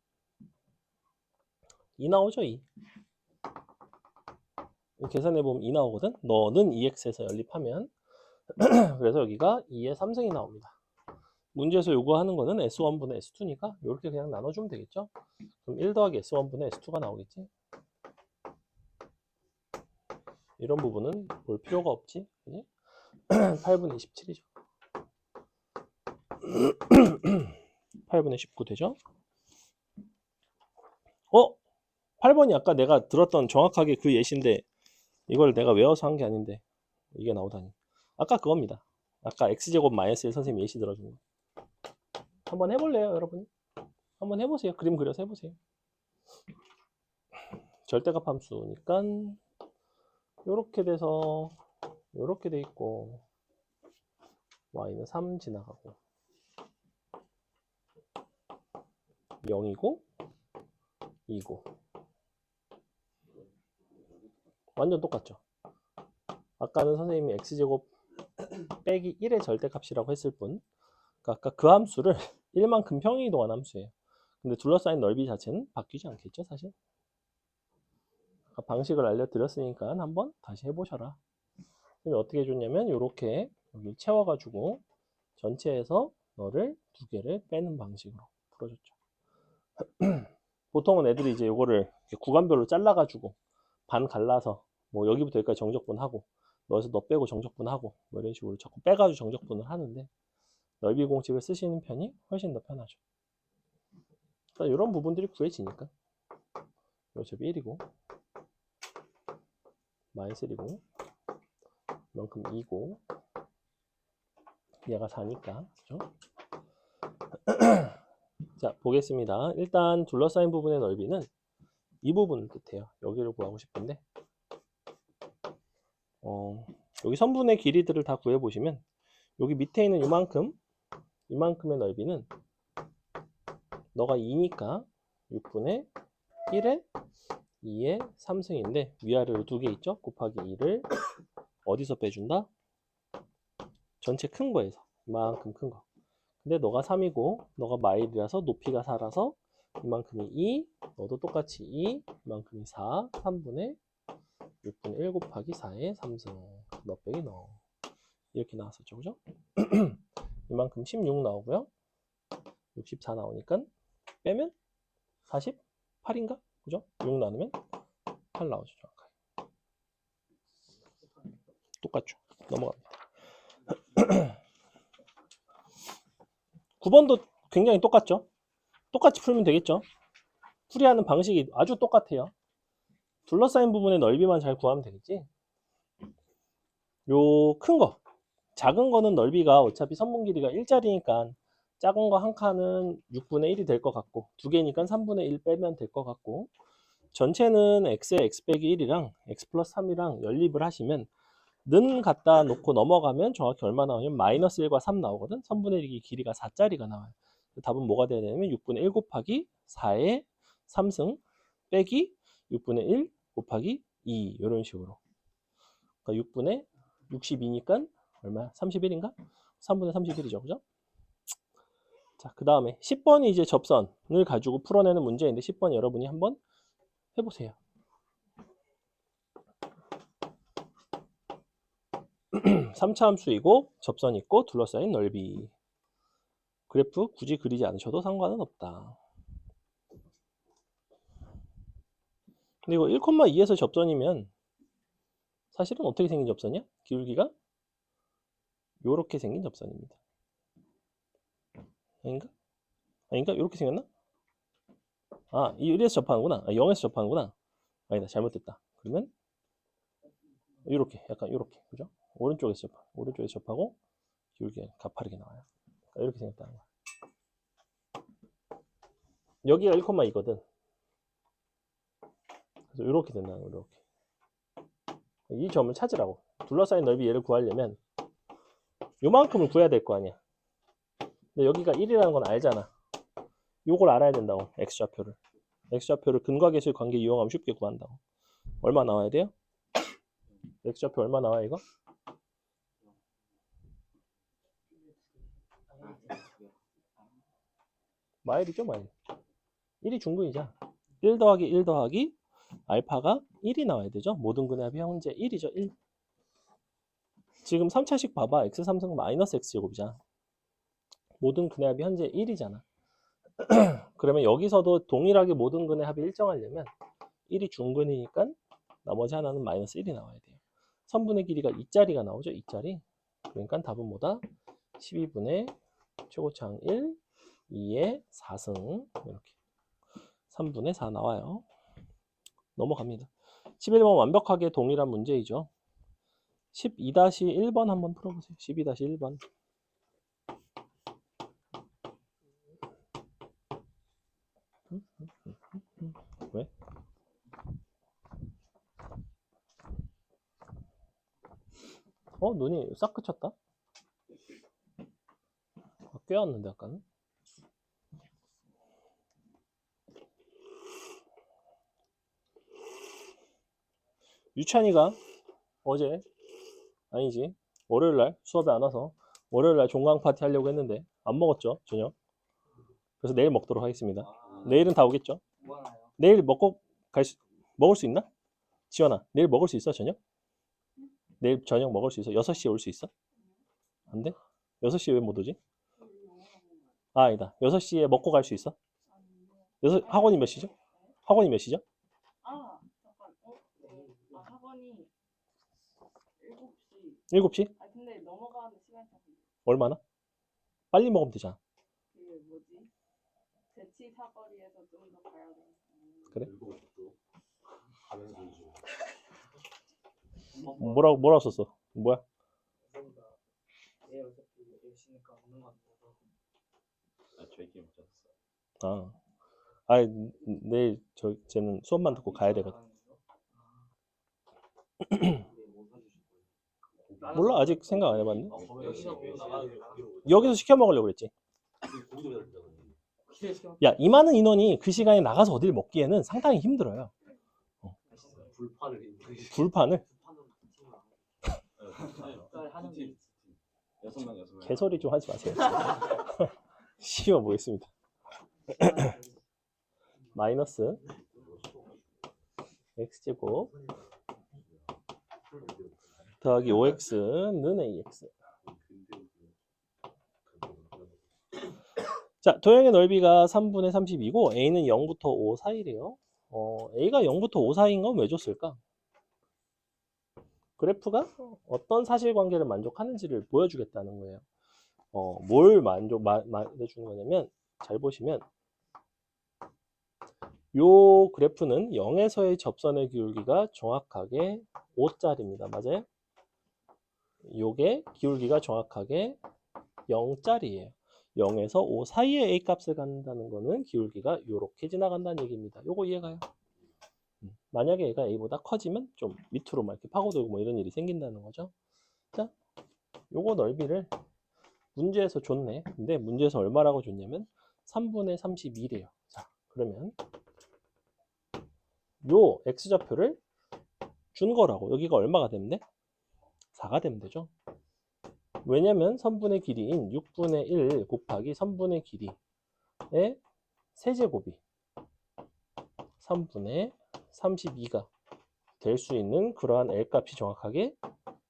2 나오죠? 2. 계산해 보면 2 나오거든. 너는 2x에서 연립하면 그래서 여기가 2의 3승이 나옵니다. 문제에서 요구하는 거는 S1분의 S2니까 이렇게 그냥 나눠주면 되겠죠? 그럼 1 더하기 S1분의 S2가 나오겠지? 이런 부분은 볼 필요가 없지? 그지? 8분의 27이죠. 8분의 19 되죠? 8번이 아까 내가 들었던 정확하게 그 예시인데 이걸 내가 외워서 한 게 아닌데 이게 나오다니. 아까 그겁니다. 아까 x제곱 마이너스 1 선생님이 예시 들어준 거. 한번 해볼래요, 여러분? 한번 해보세요. 그림 그려서 해보세요. 절대값 함수니까 요렇게 돼서 요렇게 돼 있고 y는 3 지나가고 0이고 2고 완전 똑같죠. 아까는 선생님이 x제곱 빼기 1의 절대값이라고 했을 뿐 아까 그 함수를 1만큼 평행이동한 함수예요. 근데 둘러싸인 넓이 자체는 바뀌지 않겠죠, 사실. 아까 방식을 알려드렸으니까 한번 다시 해보셔라. 선생님이 어떻게 해줬냐면 이렇게 여기 채워가지고 전체에서 너를 2개를 빼는 방식으로 풀어줬죠. 보통은 애들이 이제 이거를 구간별로 잘라가지고 반 갈라서 뭐 여기부터 여기까지 정적분하고 너에서 너 빼고 정적분하고 뭐 이런 식으로 자꾸 빼가지고 정적분을 하는데 넓이 공식을 쓰시는 편이 훨씬 더 편하죠. 그러니까 이런 부분들이 구해지니까 어차피 1이고 마이너스 1이고 이만큼 2고 얘가 4니까 그죠? 자 보겠습니다. 일단 둘러싸인 부분의 넓이는 이 부분을 뜻해요. 여기를 구하고 싶은데 여기 선분의 길이들을 다 구해보시면 여기 밑에 있는 이만큼의 넓이는 너가 2니까 6분의 1에 2의 3승인데 위아래로 2개 있죠? 곱하기 2를 어디서 빼준다? 전체 큰 거에서 이만큼 큰 거. 근데 너가 3이고 너가 마일이라서 높이가 4라서 이만큼이 2, 너도 똑같이 2, 이만큼이 4, 3분의 6분의 1 곱하기 4의 3승 너 빼기 너 이렇게 나왔었죠, 그죠? 이만큼 16 나오고요 64 나오니까 빼면 48인가? 그죠? 6 나누면 8 나오죠, 정확하게. 똑같죠? 넘어갑니다. 9번도 굉장히 똑같죠? 똑같이 풀면 되겠죠? 풀이하는 방식이 아주 똑같아요. 둘러싸인 부분의 넓이만 잘 구하면 되겠지? 요 큰 거, 작은 거는 넓이가 어차피 선분 길이가 1짜리니까 작은 거 한 칸은 6분의 1이 될 것 같고 2개니까 3분의 1 빼면 될 것 같고 전체는 x에 x 빼기 1이랑 x 플러스 3이랑 연립을 하시면 는 갖다 놓고 넘어가면 정확히 얼마 나오냐면 마이너스 1과 3 나오거든. 선분의 1이 길이가 4짜리가 나와요. 답은 뭐가 돼야 되냐면 6분의 1 곱하기 4의 3승 빼기 6분의 1 곱하기 2 이런 식으로. 그러니까 6분의 62니까 얼마야? 31인가? 3분의 31이죠. 그죠? 자, 그 다음에 10번이 이제 접선을 가지고 풀어내는 문제인데 10번 여러분이 한번 해보세요. 3차 함수이고 접선 있고 둘러싸인 넓이. 그래프 굳이 그리지 않으셔도 상관은 없다. 근데 이거 1,2에서 접선이면 사실은 어떻게 생긴 접선이야? 기울기가 요렇게 생긴 접선입니다. 아닌가? 아닌가? 요렇게 생겼나? 아, 1에서 접하는구나. 아, 0에서 접하는구나. 아니다, 잘못됐다. 그러면 요렇게, 약간 요렇게, 그죠? 오른쪽에서 접하고 기울기가 가파르게 나와요. 그러니까 이렇게 생겼다는 거야. 여기가 1,2거든. 그래서 이렇게 된다는 거, 이렇게. 이 점을 찾으라고. 둘러싸인 넓이 얘를 구하려면 요만큼을 구해야 될 거 아니야. 근데 여기가 1이라는 건 알잖아. 요걸 알아야 된다고. x좌표를. x좌표를 근과계수의 관계 이용하면 쉽게 구한다고. 얼마 나와야 돼요? x좌표 얼마 나와요, 이거? 마일이죠, 마일. 1이 중근이자 1 더하기 1 더하기 알파가 1이 나와야 되죠. 모든 근의 합이 현재 1이죠. 1. 지금 3차식 봐봐. x3승 마이너스 x제곱이잖아. 모든 근의 합이 현재 1이잖아. 그러면 여기서도 동일하게 모든 근의 합이 일정하려면 1이 중근이니까 나머지 하나는 마이너스 1이 나와야 돼요. 선분의 길이가 2짜리가 나오죠. 2짜리. 그러니까 답은 뭐다? 12분의 최고차항 1, 2의 4승 이렇게. 3분의 4 나와요. 넘어갑니다. 11번 완벽하게 동일한 문제이죠. 12-1번 한번 풀어보세요. 12-1번. 왜? 눈이 싹 그쳤다? 꽤 왔는데 아까는? 유찬이가 어제 아니지 월요일날 수업에 안 와서 월요일날 종강 파티 하려고 했는데 안 먹었죠 저녁. 그래서 내일 먹도록 하겠습니다. 내일은 다 오겠죠. 뭐하나요? 내일 먹을 수 있나? 지원아 내일 먹을 수 있어 저녁? 내일 저녁 먹을 수 있어? 6시에 올 수 있어? 안 돼? 6시에 왜 못 오지? 아니다 6시에 먹고 갈 수 있어? 학원이 몇 시죠? 학원이 몇 시죠? 아, 잠깐. 학원이 7시. 7시? 아, 근데 넘어가는 시간이 좀 얼마나? 빨리 먹으면 되잖아. 그 뭐지? 대치 사거리에서 좀 더 가야 돼. 그래? 가면서 이제 뭐라고 썼어? 뭐야? 내일 어차피 10시니까 오는 건 돼서. 저희끼리 먹자. 내일 쟤는 수업만 듣고 가야 되거든. 몰라 아직 생각 안 해봤네. 여기서 시켜 먹으려고 그랬지. 야, 이 많은 인원이 그 시간에 나가서 어딜 먹기에는 상당히 힘들어요. 불판을 개소리 좀 하지 마세요. 씌워 보겠습니다. 마이너스 x제곱 더하기 5x는 ax. 자, 도형의 넓이가 3분의 32고 a는 0부터 5 사이래요. a가 0부터 5 사이인 건 왜 줬을까? 그래프가 어떤 사실관계를 만족하는지를 보여주겠다는 거예요. 뭘 말해주는 거냐면 잘 보시면 요 그래프는 0에서의 접선의 기울기가 정확하게 5짜리입니다. 맞아요? 요게 기울기가 정확하게 0짜리예요. 0에서 5 사이에 A 값을 갖는다는 거는 기울기가 요렇게 지나간다는 얘기입니다. 요거 이해가요? 만약에 얘가 A보다 커지면 좀 밑으로 막 이렇게 파고들고 뭐 이런 일이 생긴다는 거죠. 자, 요거 넓이를 문제에서 줬네. 근데 문제에서 얼마라고 줬냐면 3분의 32래요. 자, 그러면 요 x좌표를 준 거라고. 여기가 얼마가 되면 돼? 4가 되면 되죠. 왜냐면 선분의 길이인 6분의 1 곱하기 선분의 길이의 세제곱이 3분의 32가 될 수 있는 그러한 L 값이 정확하게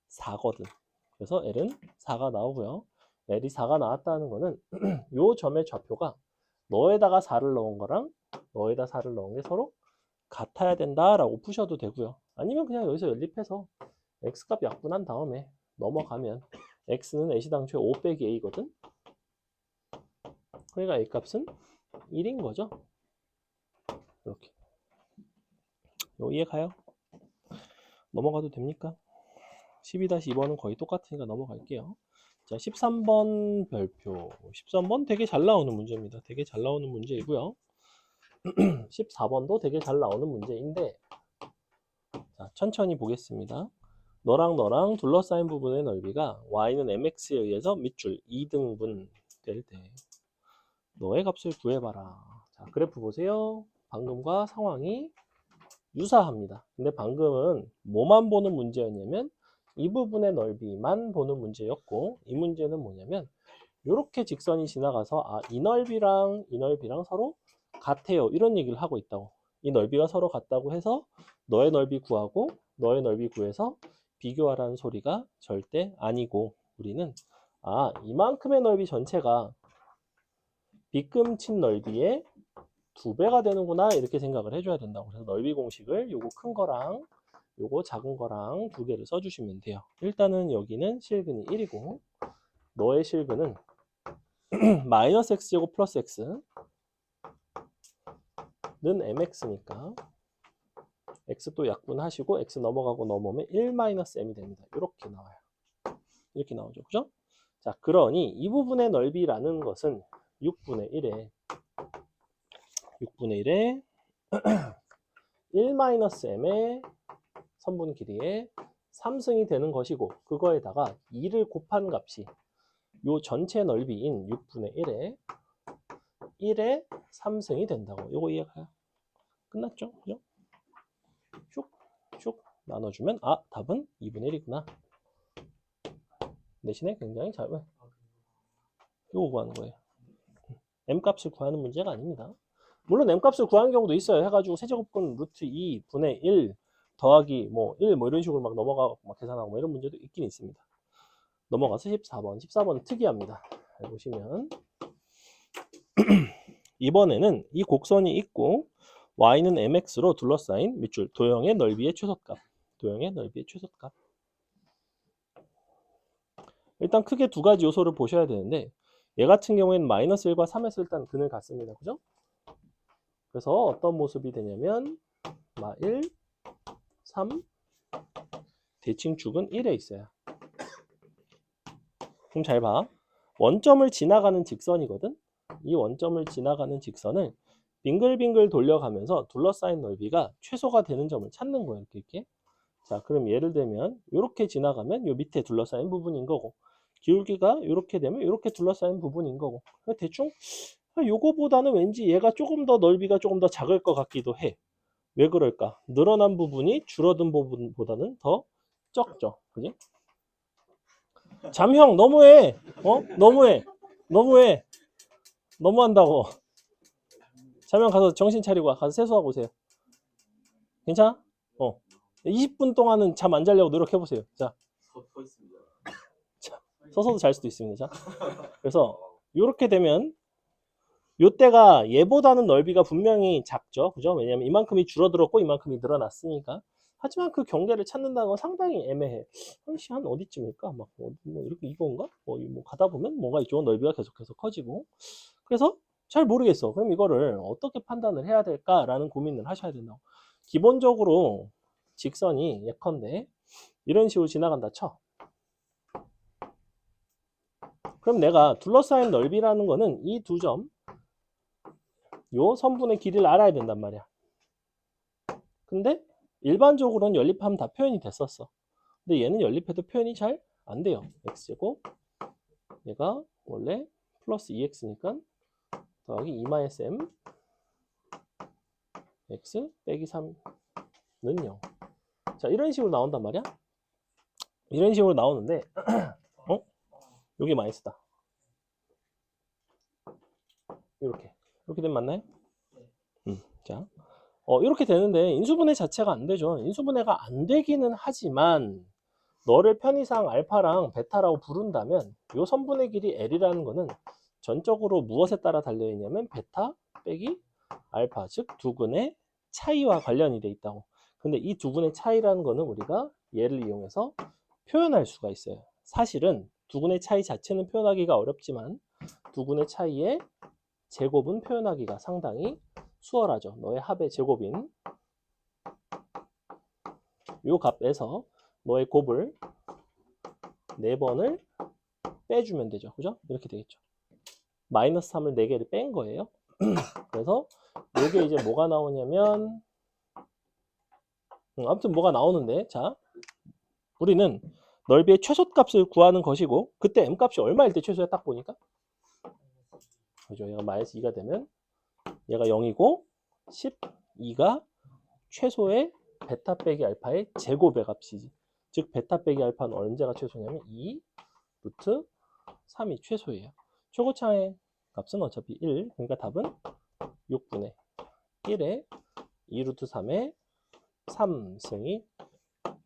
4거든. 그래서 L은 4가 나오고요. L이 4가 나왔다는 거는 요 점의 좌표가 너에다가 4를 넣은 거랑 너에다 4를 넣은 게 서로 같아야 된다라고 푸셔도 되고요. 아니면 그냥 여기서 연립해서 x값 약분한 다음에 넘어가면 x는 애시당초에 5 빼기 a거든. 그러니까 a값은 1인 거죠. 이렇게. 요 이해 가요? 넘어가도 됩니까? 12-2번은 거의 똑같으니까 넘어갈게요. 자, 13번 별표. 13번 되게 잘 나오는 문제입니다. 되게 잘 나오는 문제이고요. 14번도 되게 잘 나오는 문제인데, 자, 천천히 보겠습니다. 너랑 둘러싸인 부분의 넓이가 y는 mx에 의해서 밑줄 2등분 될 때 너의 값을 구해봐라. 자, 그래프 보세요. 방금과 상황이 유사합니다. 근데 방금은 뭐만 보는 문제였냐면 이 부분의 넓이만 보는 문제였고, 이 문제는 뭐냐면 이렇게 직선이 지나가서 이 넓이랑 이 넓이랑 서로 같아요. 이런 얘기를 하고 있다고. 이 넓이가 서로 같다고 해서 너의 넓이 구하고 너의 넓이 구해서 비교하라는 소리가 절대 아니고, 우리는 이만큼의 넓이 전체가 빗금친 넓이의 2배가 되는구나 이렇게 생각을 해줘야 된다고. 그래서 넓이 공식을 요거 큰 거랑 요거 작은 거랑 2개를 써주시면 돼요. 일단은 여기는 실근이 1이고 너의 실근은 마이너스 x제곱 플러스 x mx니까 x 또 약분하시고 x 넘어가고 넘어오면 1-m이 됩니다. 이렇게 나와요. 이렇게 나오죠. 그죠? 자, 그러니 이 부분의 넓이라는 것은 6분의 1에 1-m의 선분 길이의 3승이 되는 것이고 그거에다가 2를 곱한 값이 요 전체 넓이인 6분의 1의 3승이 된다고. 요거 이해가요? 끝났죠? 그죠? 쭉 나눠주면 답은 2분의 1이구나. 대신에 굉장히 잘 이거 구하는 거예요. m값을 구하는 문제가 아닙니다. 물론 m값을 구하는 경우도 있어요. 해가지고 세제곱근 루트 2분의 1 더하기 1 이런 식으로 막 넘어가고 막 계산하고 이런 문제도 있긴 있습니다. 넘어가서 14번 특이합니다. 잘 보시면 이번에는 이 곡선이 있고 y는 mx로 둘러싸인 밑줄 도형의 넓이의 최소값. 일단 크게 두 가지 요소를 보셔야 되는데 얘 같은 경우에는 마이너스 1과 3에서 일단 근을 갖습니다. 그죠? 그래서 어떤 모습이 되냐면 1, 3 대칭축은 1에 있어요. 그럼 잘 봐. 원점을 지나가는 직선이거든. 이 원점을 지나가는 직선을 빙글빙글 돌려가면서 둘러싸인 넓이가 최소가 되는 점을 찾는 거예요. 이렇게. 자, 그럼 예를 들면 이렇게 지나가면 요 밑에 둘러싸인 부분인 거고 기울기가 이렇게 되면 이렇게 둘러싸인 부분인 거고 대충 요거보다는 왠지 얘가 조금 더 넓이가 조금 더 작을 것 같기도 해. 왜 그럴까? 늘어난 부분이 줄어든 부분보다는 더 적죠. 그지? 잠형 너무해. 너무한다고. 잠형 가서 정신 차리고 와. 가서 세수하고 오세요. 괜찮아? 20분 동안은 잠 안 자려고 노력해 보세요. 자. 서 있습니다. 자, 서서도 잘 수도 있습니다. 자. 그래서 이렇게 되면 요때가 얘보다는 넓이가 분명히 작죠. 그죠? 왜냐면 이만큼이 줄어들었고 이만큼이 늘어났으니까. 하지만 그 경계를 찾는다는 건 상당히 애매해. 한 어디쯤일까? 이렇게 이건가? 가다 보면 뭔가 이쪽은 넓이가 계속해서 커지고. 그래서 잘 모르겠어. 그럼 이거를 어떻게 판단을 해야 될까라는 고민을 하셔야 된다고. 기본적으로 직선이 예컨대 이런 식으로 지나간다 쳐. 그럼 내가 둘러싸인 넓이라는 거는 이 두 점, 요 선분의 길이를 알아야 된단 말이야. 근데 일반적으로는 연립하면 다 표현이 됐었어. 근데 얘는 연립해도 표현이 잘 안 돼요. x제곱 얘가 원래 플러스 2x니까 더하기 2-m x 빼기 3는 0. 자, 이런 식으로 나온단 말이야. 이런 식으로 나오는데 여기 마이너스다. 이렇게 되면 맞나요? 자, 이렇게 되는데 인수분해 자체가 안 되죠. 인수분해가 안 되기는 하지만 너를 편의상 알파랑 베타라고 부른다면 이 선분의 길이 L이라는 거는 전적으로 무엇에 따라 달려있냐면 베타 빼기 알파, 즉 두근의 차이와 관련이 돼 있다고. 근데 이 두근의 차이라는 거는 우리가 얘를 이용해서 표현할 수가 있어요. 사실은 두근의 차이 자체는 표현하기가 어렵지만 두근의 차이의 제곱은 표현하기가 상당히 수월하죠. 너의 합의 제곱인 이 값에서 너의 곱을 4번을 빼주면 되죠. 그죠? 이렇게 되겠죠. 마이너스 3을 4개를 뺀 거예요. 그래서 이게 이제 뭐가 나오냐면 아무튼 뭐가 나오는데 자 우리는 넓이의 최소값을 구하는 것이고 그때 m값이 얼마일 때 최소야 딱 보니까 그죠? 얘가 마이너스 2가 되면 얘가 0이고 12가 최소의 베타 빼기 알파의 제곱의 값이지. 즉 베타 빼기 알파는 언제가 최소냐면 2 루트 3이 최소예요. 최고차의 값은 어차피 1. 그러니까 답은 6분의 1에 2 루트 3의 3승이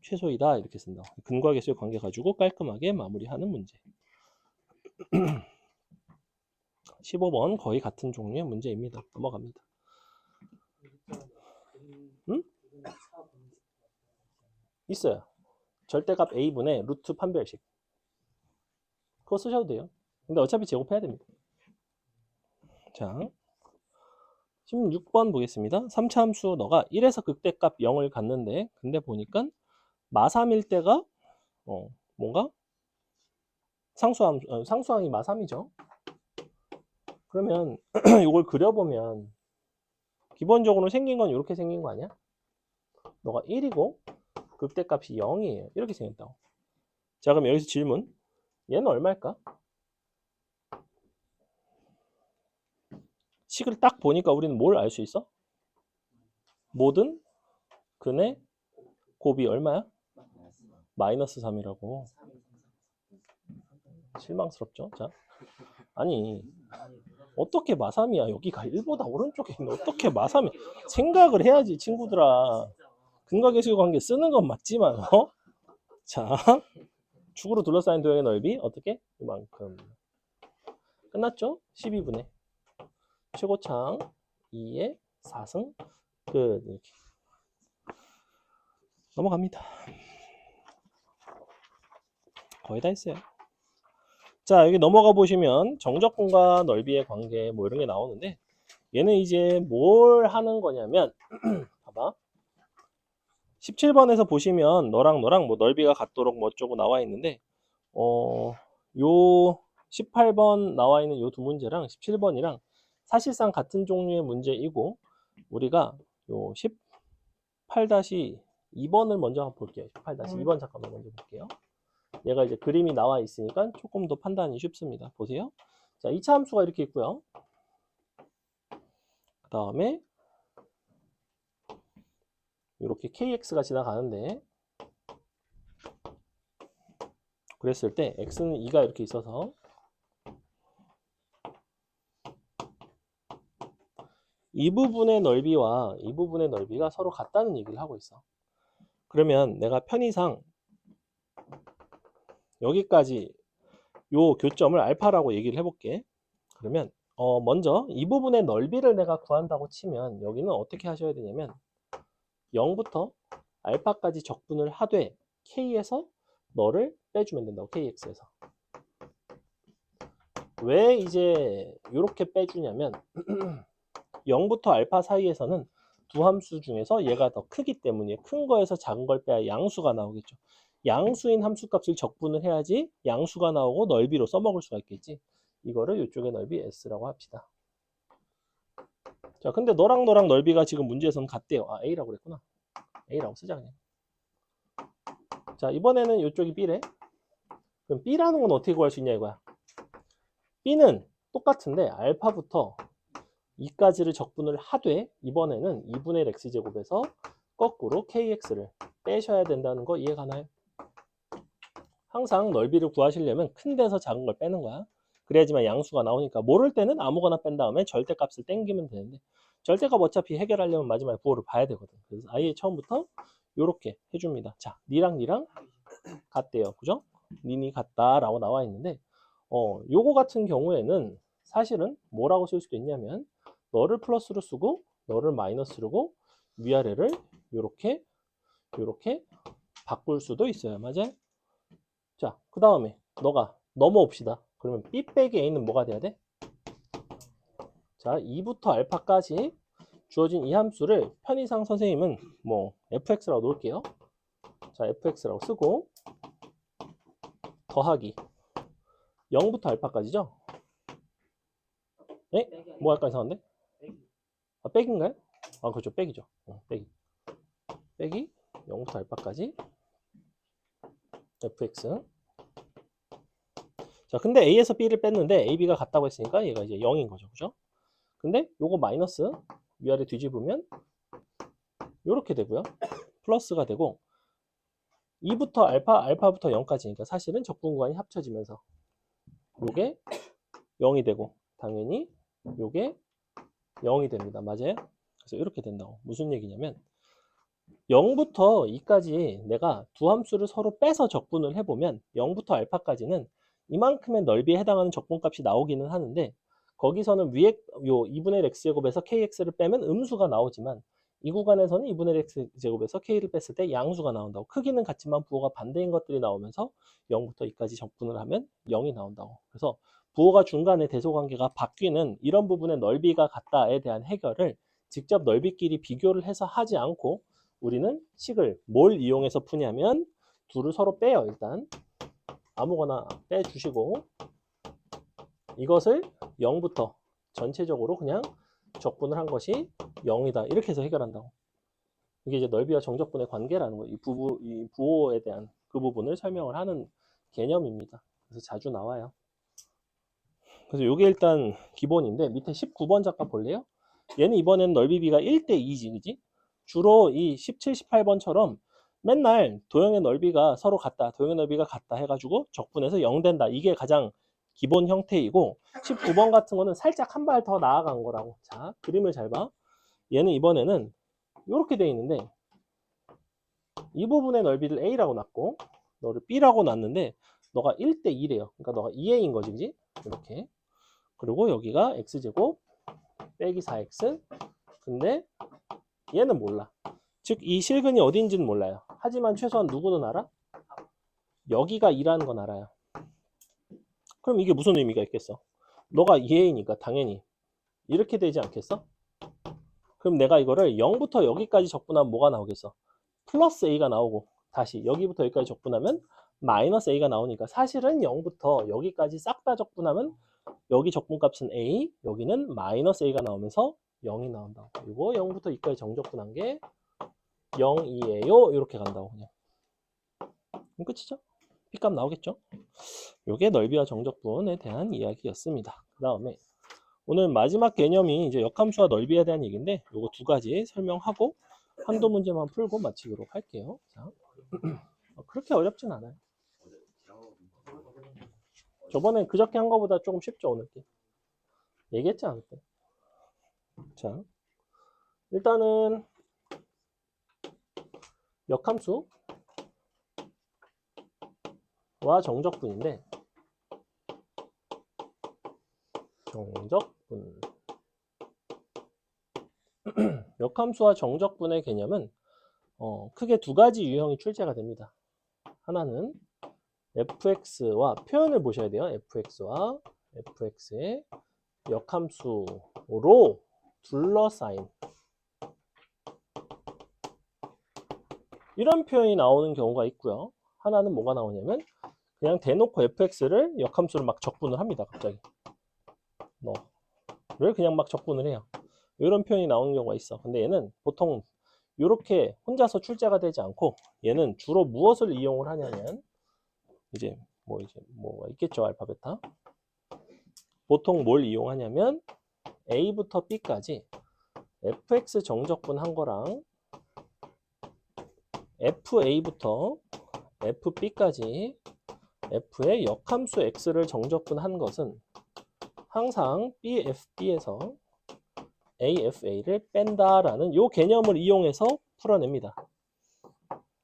최소이다. 이렇게 쓴다. 근과 계수의 관계 가지고 깔끔하게 마무리하는 문제. 15번 거의 같은 종류의 문제입니다. 넘어갑니다. 응? 있어요. 절대값 a분의 루트 판별식. 그거 쓰셔도 돼요. 근데 어차피 제곱해야 됩니다. 자, 16번 보겠습니다. 3차 함수 너가 1에서 극대값 0을 갖는데 근데 보니까 마3일 때가 뭔가 상수항이 마3이죠. 그러면 이걸 그려보면 기본적으로 생긴 건 이렇게 생긴 거 아니야? 너가 1이고 극대값이 0이에요. 이렇게 생겼다고. 자, 그럼 여기서 질문. 얘는 얼마일까? 식을 딱 보니까 우리는 뭘 알 수 있어? 모든 근의 곱이 얼마야? 마이너스 3이라고. 실망스럽죠? 자, 아니 어떻게 마3이야? 여기가 1보다 오른쪽에 있는 어떻게 마3이 생각을 해야지 친구들아. 근각계수 관계 쓰는 건 맞지만 자, 축으로 둘러싸인 도형의 넓이 어떻게? 이만큼. 끝났죠? 12분의 최고창 2의 4승 끝. 이렇게 넘어갑니다. 거의 다 했어요. 자, 여기 넘어가 보시면 정적분과 넓이의 관계 뭐 이런 게 나오는데 얘는 이제 뭘 하는 거냐면 봐봐. 17번에서 보시면 너랑 뭐 넓이가 같도록 뭐 어쩌고 나와 있는데 요 18번 나와 있는 요 두 문제랑 17번이랑 사실상 같은 종류의 문제이고 우리가 요 18-2번을 먼저 볼게요. 18-2번 잠깐만 먼저 볼게요. 얘가 이제 그림이 나와 있으니까 조금 더 판단이 쉽습니다. 보세요. 자, 2차 함수가 이렇게 있고요. 그 다음에 이렇게 kx가 지나가는데 그랬을 때 x는 2가 이렇게 있어서 이 부분의 넓이와 이 부분의 넓이가 서로 같다는 얘기를 하고 있어. 그러면 내가 편의상 여기까지 요 교점을 알파라고 얘기를 해볼게. 그러면 먼저 이 부분의 넓이를 내가 구한다고 치면 여기는 어떻게 하셔야 되냐면 0부터 알파까지 적분을 하되 k에서 너를 빼주면 된다고. kx에서. 왜 이제 이렇게 빼주냐면 0부터 알파 사이에서는 두 함수 중에서 얘가 더 크기 때문이에요. 큰 거에서 작은 걸 빼야 양수가 나오겠죠. 양수인 함수값을 적분을 해야지 양수가 나오고 넓이로 써먹을 수가 있겠지. 이거를 이쪽의 넓이 s라고 합시다. 자, 근데 너랑 넓이가 지금 문제에서는 같대요. 아, a라고 그랬구나. a라고 쓰자 그냥. 자, 이번에는 이쪽이 b래. 그럼 b라는 건 어떻게 구할 수 있냐 이거야. b는 똑같은데 알파부터 2까지를 적분을 하되 이번에는 2분의 x제곱에서 거꾸로 kx를 빼셔야 된다는 거 이해가나요? 항상 넓이를 구하시려면 큰 데서 작은 걸 빼는 거야. 그래야지만 양수가 나오니까 모를 때는 아무거나 뺀 다음에 절대값을 땡기면 되는데 절대값 어차피 해결하려면 마지막에 부호를 봐야 되거든. 그래서 아예 처음부터 이렇게 해줍니다. 자, 니랑 같대요. 그죠? 니니 같다라고 나와 있는데 요거 같은 경우에는 사실은 뭐라고 쓸 수도 있냐면 너를 플러스로 쓰고 너를 마이너스로 쓰고 위아래를 요렇게 바꿀 수도 있어요. 맞아요? 자, 그 다음에 너가 넘어옵시다. 그러면 b 빼기 a는 뭐가 돼야 돼? 자, 2부터 알파까지 주어진 이 함수를 편의상 선생님은 뭐 fx라고 놓을게요. 자, fx라고 쓰고 더하기 0부터 알파까지죠? 네? 뭐 할까 이상한데? 아, 빼기인가요? 아, 그렇죠. 빼기죠. 빼기 0부터 알파까지 fx. 자, 근데 a에서 b를 뺐는데 ab가 같다고 했으니까 얘가 이제 0인 거죠. 그죠? 근데 요거 마이너스 위아래 뒤집으면 요렇게 되고요. 플러스가 되고 2부터 알파부터 0까지니까 사실은 적분 구간이 합쳐지면서 요게 0이 되고 당연히 요게 0이 됩니다. 맞아요? 그래서 이렇게 된다고. 무슨 얘기냐면 0부터 2까지 내가 두 함수를 서로 빼서 적분을 해보면 0부터 알파까지는 이만큼의 넓이에 해당하는 적분값이 나오기는 하는데 거기서는 위에 요 2분의 x제곱에서 kx를 빼면 음수가 나오지만 이 구간에서는 2분의 x제곱에서 k를 뺐을 때 양수가 나온다고. 크기는 같지만 부호가 반대인 것들이 나오면서 0부터 2까지 적분을 하면 0이 나온다고. 그래서 부호가 중간에 대소관계가 바뀌는 이런 부분의 넓이가 같다에 대한 해결을 직접 넓이끼리 비교를 해서 하지 않고 우리는 식을 뭘 이용해서 푸냐면 둘을 서로 빼요. 일단 아무거나 빼주시고 이것을 0부터 전체적으로 그냥 적분을 한 것이 0이다. 이렇게 해서 해결한다고. 이게 이제 넓이와 정적분의 관계라는 거예요. 이 부호에 대한 그 부분을 설명을 하는 개념입니다. 그래서 자주 나와요. 그래서 이게 일단 기본인데 밑에 19번 잠깐 볼래요? 얘는 이번엔 넓이비가 1대2지, 그지? 주로 이 17, 18번처럼 맨날 도형의 넓이가 서로 같다, 도형의 넓이가 같다 해가지고 적분해서 0 된다. 이게 가장 기본 형태이고 19번 같은 거는 살짝 한 발 더 나아간 거라고. 자, 그림을 잘 봐. 얘는 이번에는 이렇게 돼 있는데 이 부분의 넓이를 A라고 놨고 너를 B라고 놨는데 너가 1대2래요. 그러니까 너가 2A인 거지, 그지? 이렇게. 그리고 여기가 X제곱 빼기 4X. 근데 얘는 몰라. 즉 이 실근이 어딘지는 몰라요. 하지만 최소한 누구는 알아? 여기가 2라는 건 알아요. 그럼 이게 무슨 의미가 있겠어? 너가 2A니까 당연히 이렇게 되지 않겠어? 그럼 내가 이거를 0부터 여기까지 적분하면 뭐가 나오겠어? 플러스 A가 나오고 다시 여기부터 여기까지 적분하면 마이너스 A가 나오니까 사실은 0부터 여기까지 싹 다 적분하면 여기 적분값은 A, 여기는 마이너스 A가 나오면서 0이 나온다고. 그리고 0부터 2까지 정적분한 게 0, 2예요. 이렇게 간다고 그냥. 그럼 끝이죠? B값 나오겠죠? 이게 넓이와 정적분에 대한 이야기였습니다. 그 다음에 오늘 마지막 개념이 이제 역함수와 넓이에 대한 얘기인데 요거 두 가지 설명하고 한두 문제만 풀고 마치도록 할게요. 자, 그렇게 어렵진 않아요. 저번에 그저께 한 거보다 조금 쉽죠, 오늘 게. 얘기했지 않을까? 자, 일단은 역함수와 정적분인데 정적분 역함수와 정적분의 개념은 크게 두 가지 유형이 출제가 됩니다. 하나는 fx와 표현을 보셔야 돼요. fx와 fx의 역함수로 둘러싸인 이런 표현이 나오는 경우가 있고요. 하나는 뭐가 나오냐면 그냥 대놓고 fx를 역함수로 막 적분을 합니다. 갑자기 너를 그냥 막 적분을 해요. 이런 표현이 나오는 경우가 있어. 근데 얘는 보통 이렇게 혼자서 출제가 되지 않고 얘는 주로 무엇을 이용을 하냐면 이제 뭐가 있겠죠, 알파베타. 보통 뭘 이용하냐면 A부터 B까지 fx 정적분 한 거랑 fa부터 fb까지 f의 역함수 x를 정적분 한 것은 항상 bfb에서 afa를 뺀다라는 요 개념을 이용해서 풀어냅니다.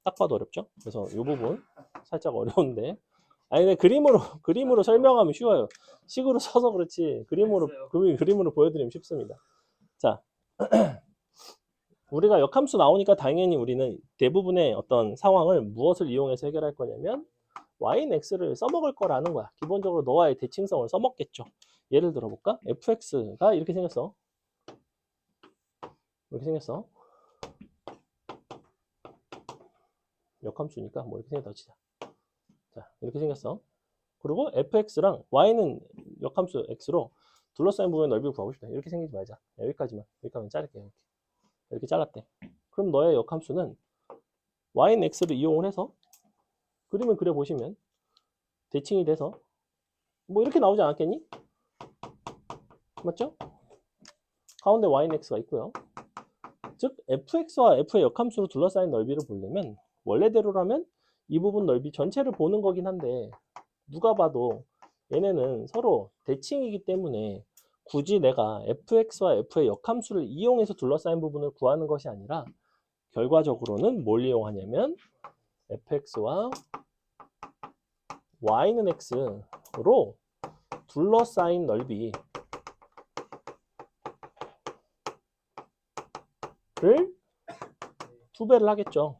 딱 봐도 어렵죠? 그래서 이 부분 살짝 어려운데 아니 근데 그림으로 설명하면 쉬워요. 식으로 써서 그렇지 그림으로 보여드리면 쉽습니다. 자, 우리가 역함수 나오니까 당연히 우리는 대부분의 어떤 상황을 무엇을 이용해서 해결할 거냐면 y는 x를 써먹을 거라는 거야. 기본적으로 너와의 대칭성을 써먹겠죠. 예를 들어볼까? fx가 이렇게 생겼어. 이렇게 생겼어. 역함수니까 뭐 이렇게 생겼다 치자. 자, 이렇게 생겼어. 그리고 fx랑 y는 역함수 x로 둘러싸인 부분의 넓이를 구하고 싶다. 이렇게 생기지 말자. 여기까지만 자를게. 이렇게 잘랐대. 그럼 너의 역함수는 y는 x를 이용을 해서 그림을 그려보시면 대칭이 돼서 뭐 이렇게 나오지 않았겠니? 맞죠? 가운데 y는 x가 있고요. 즉 fx와 f의 역함수로 둘러싸인 넓이를 보려면 원래대로라면 이 부분 넓이 전체를 보는 거긴 한데 누가 봐도 얘네는 서로 대칭이기 때문에 굳이 내가 fx와 f의 역함수를 이용해서 둘러싸인 부분을 구하는 것이 아니라 결과적으로는 뭘 이용하냐면 fx와 y는 x로 둘러싸인 넓이를 2배를 하겠죠.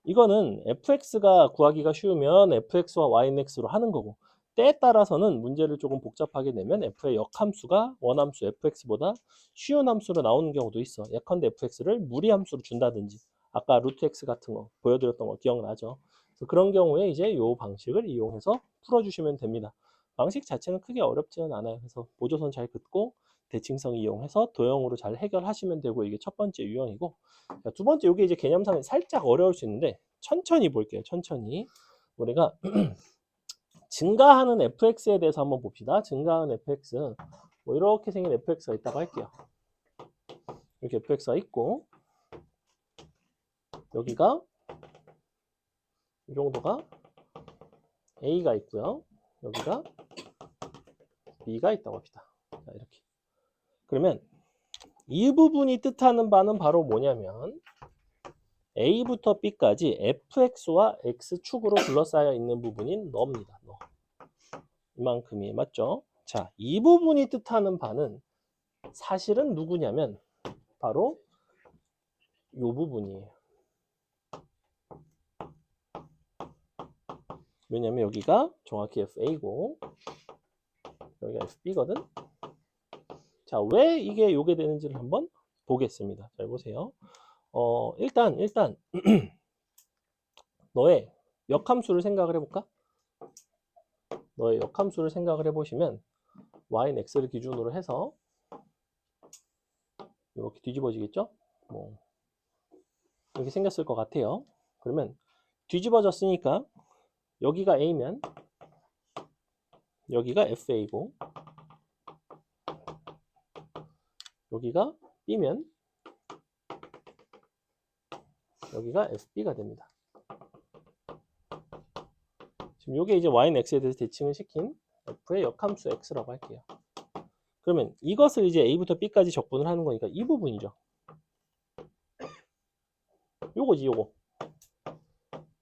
이거는 fx가 구하기가 쉬우면 fx와ynx로 하는 거고, 때에 따라서는 문제를 조금 복잡하게 내면 f의 역함수가 원함수 fx보다 쉬운 함수로 나오는 경우도 있어. 예컨대 fx를 무리함수로 준다든지, 아까 루트 x 같은 거 보여드렸던 거 기억나죠? 그래서 그런 경우에 이제 이 방식을 이용해서 풀어주시면 됩니다. 방식 자체는 크게 어렵지는 않아요. 그래서 보조선 잘 긋고 대칭성 이용해서 도형으로 잘 해결하시면 되고, 이게 첫 번째 유형이고, 자, 두 번째, 이게 이제 개념상에 살짝 어려울 수 있는데 천천히 볼게요. 천천히 우리가 증가하는 fx에 대해서 한번 봅시다. 증가하는 fx, 뭐 이렇게 생긴 fx가 있다고 할게요. 이렇게 fx가 있고, 여기가 이 정도가 a가 있고요, 여기가 b가 있다고 합시다. 자, 이렇게. 그러면 이 부분이 뜻하는 바는 바로 뭐냐면 a부터 b까지 fx와 x축으로 둘러싸여 있는 부분인 너입니다. 너. 이만큼이 맞죠? 자, 이 부분이 뜻하는 바는 사실은 누구냐면 바로 이 부분이에요. 왜냐면 여기가 정확히 FA고 여기가 FB거든. 자, 왜 이게 요게 되는지를 한번 보겠습니다. 잘 보세요. 일단 너의 역함수를 생각을 해볼까? 너의 역함수를 생각을 해보시면 y는 x를 기준으로 해서 이렇게 뒤집어지겠죠? 뭐 이렇게 생겼을 것 같아요. 그러면 뒤집어졌으니까 여기가 a면 여기가 fa고 여기가 b면 여기가 fb가 됩니다. 지금 이게 이제 y는 x에 대해서 대칭을 시킨 f의 역함수 x라고 할게요. 그러면 이것을 이제 a부터 b까지 적분을 하는 거니까 이 부분이죠. 요거지, 요거.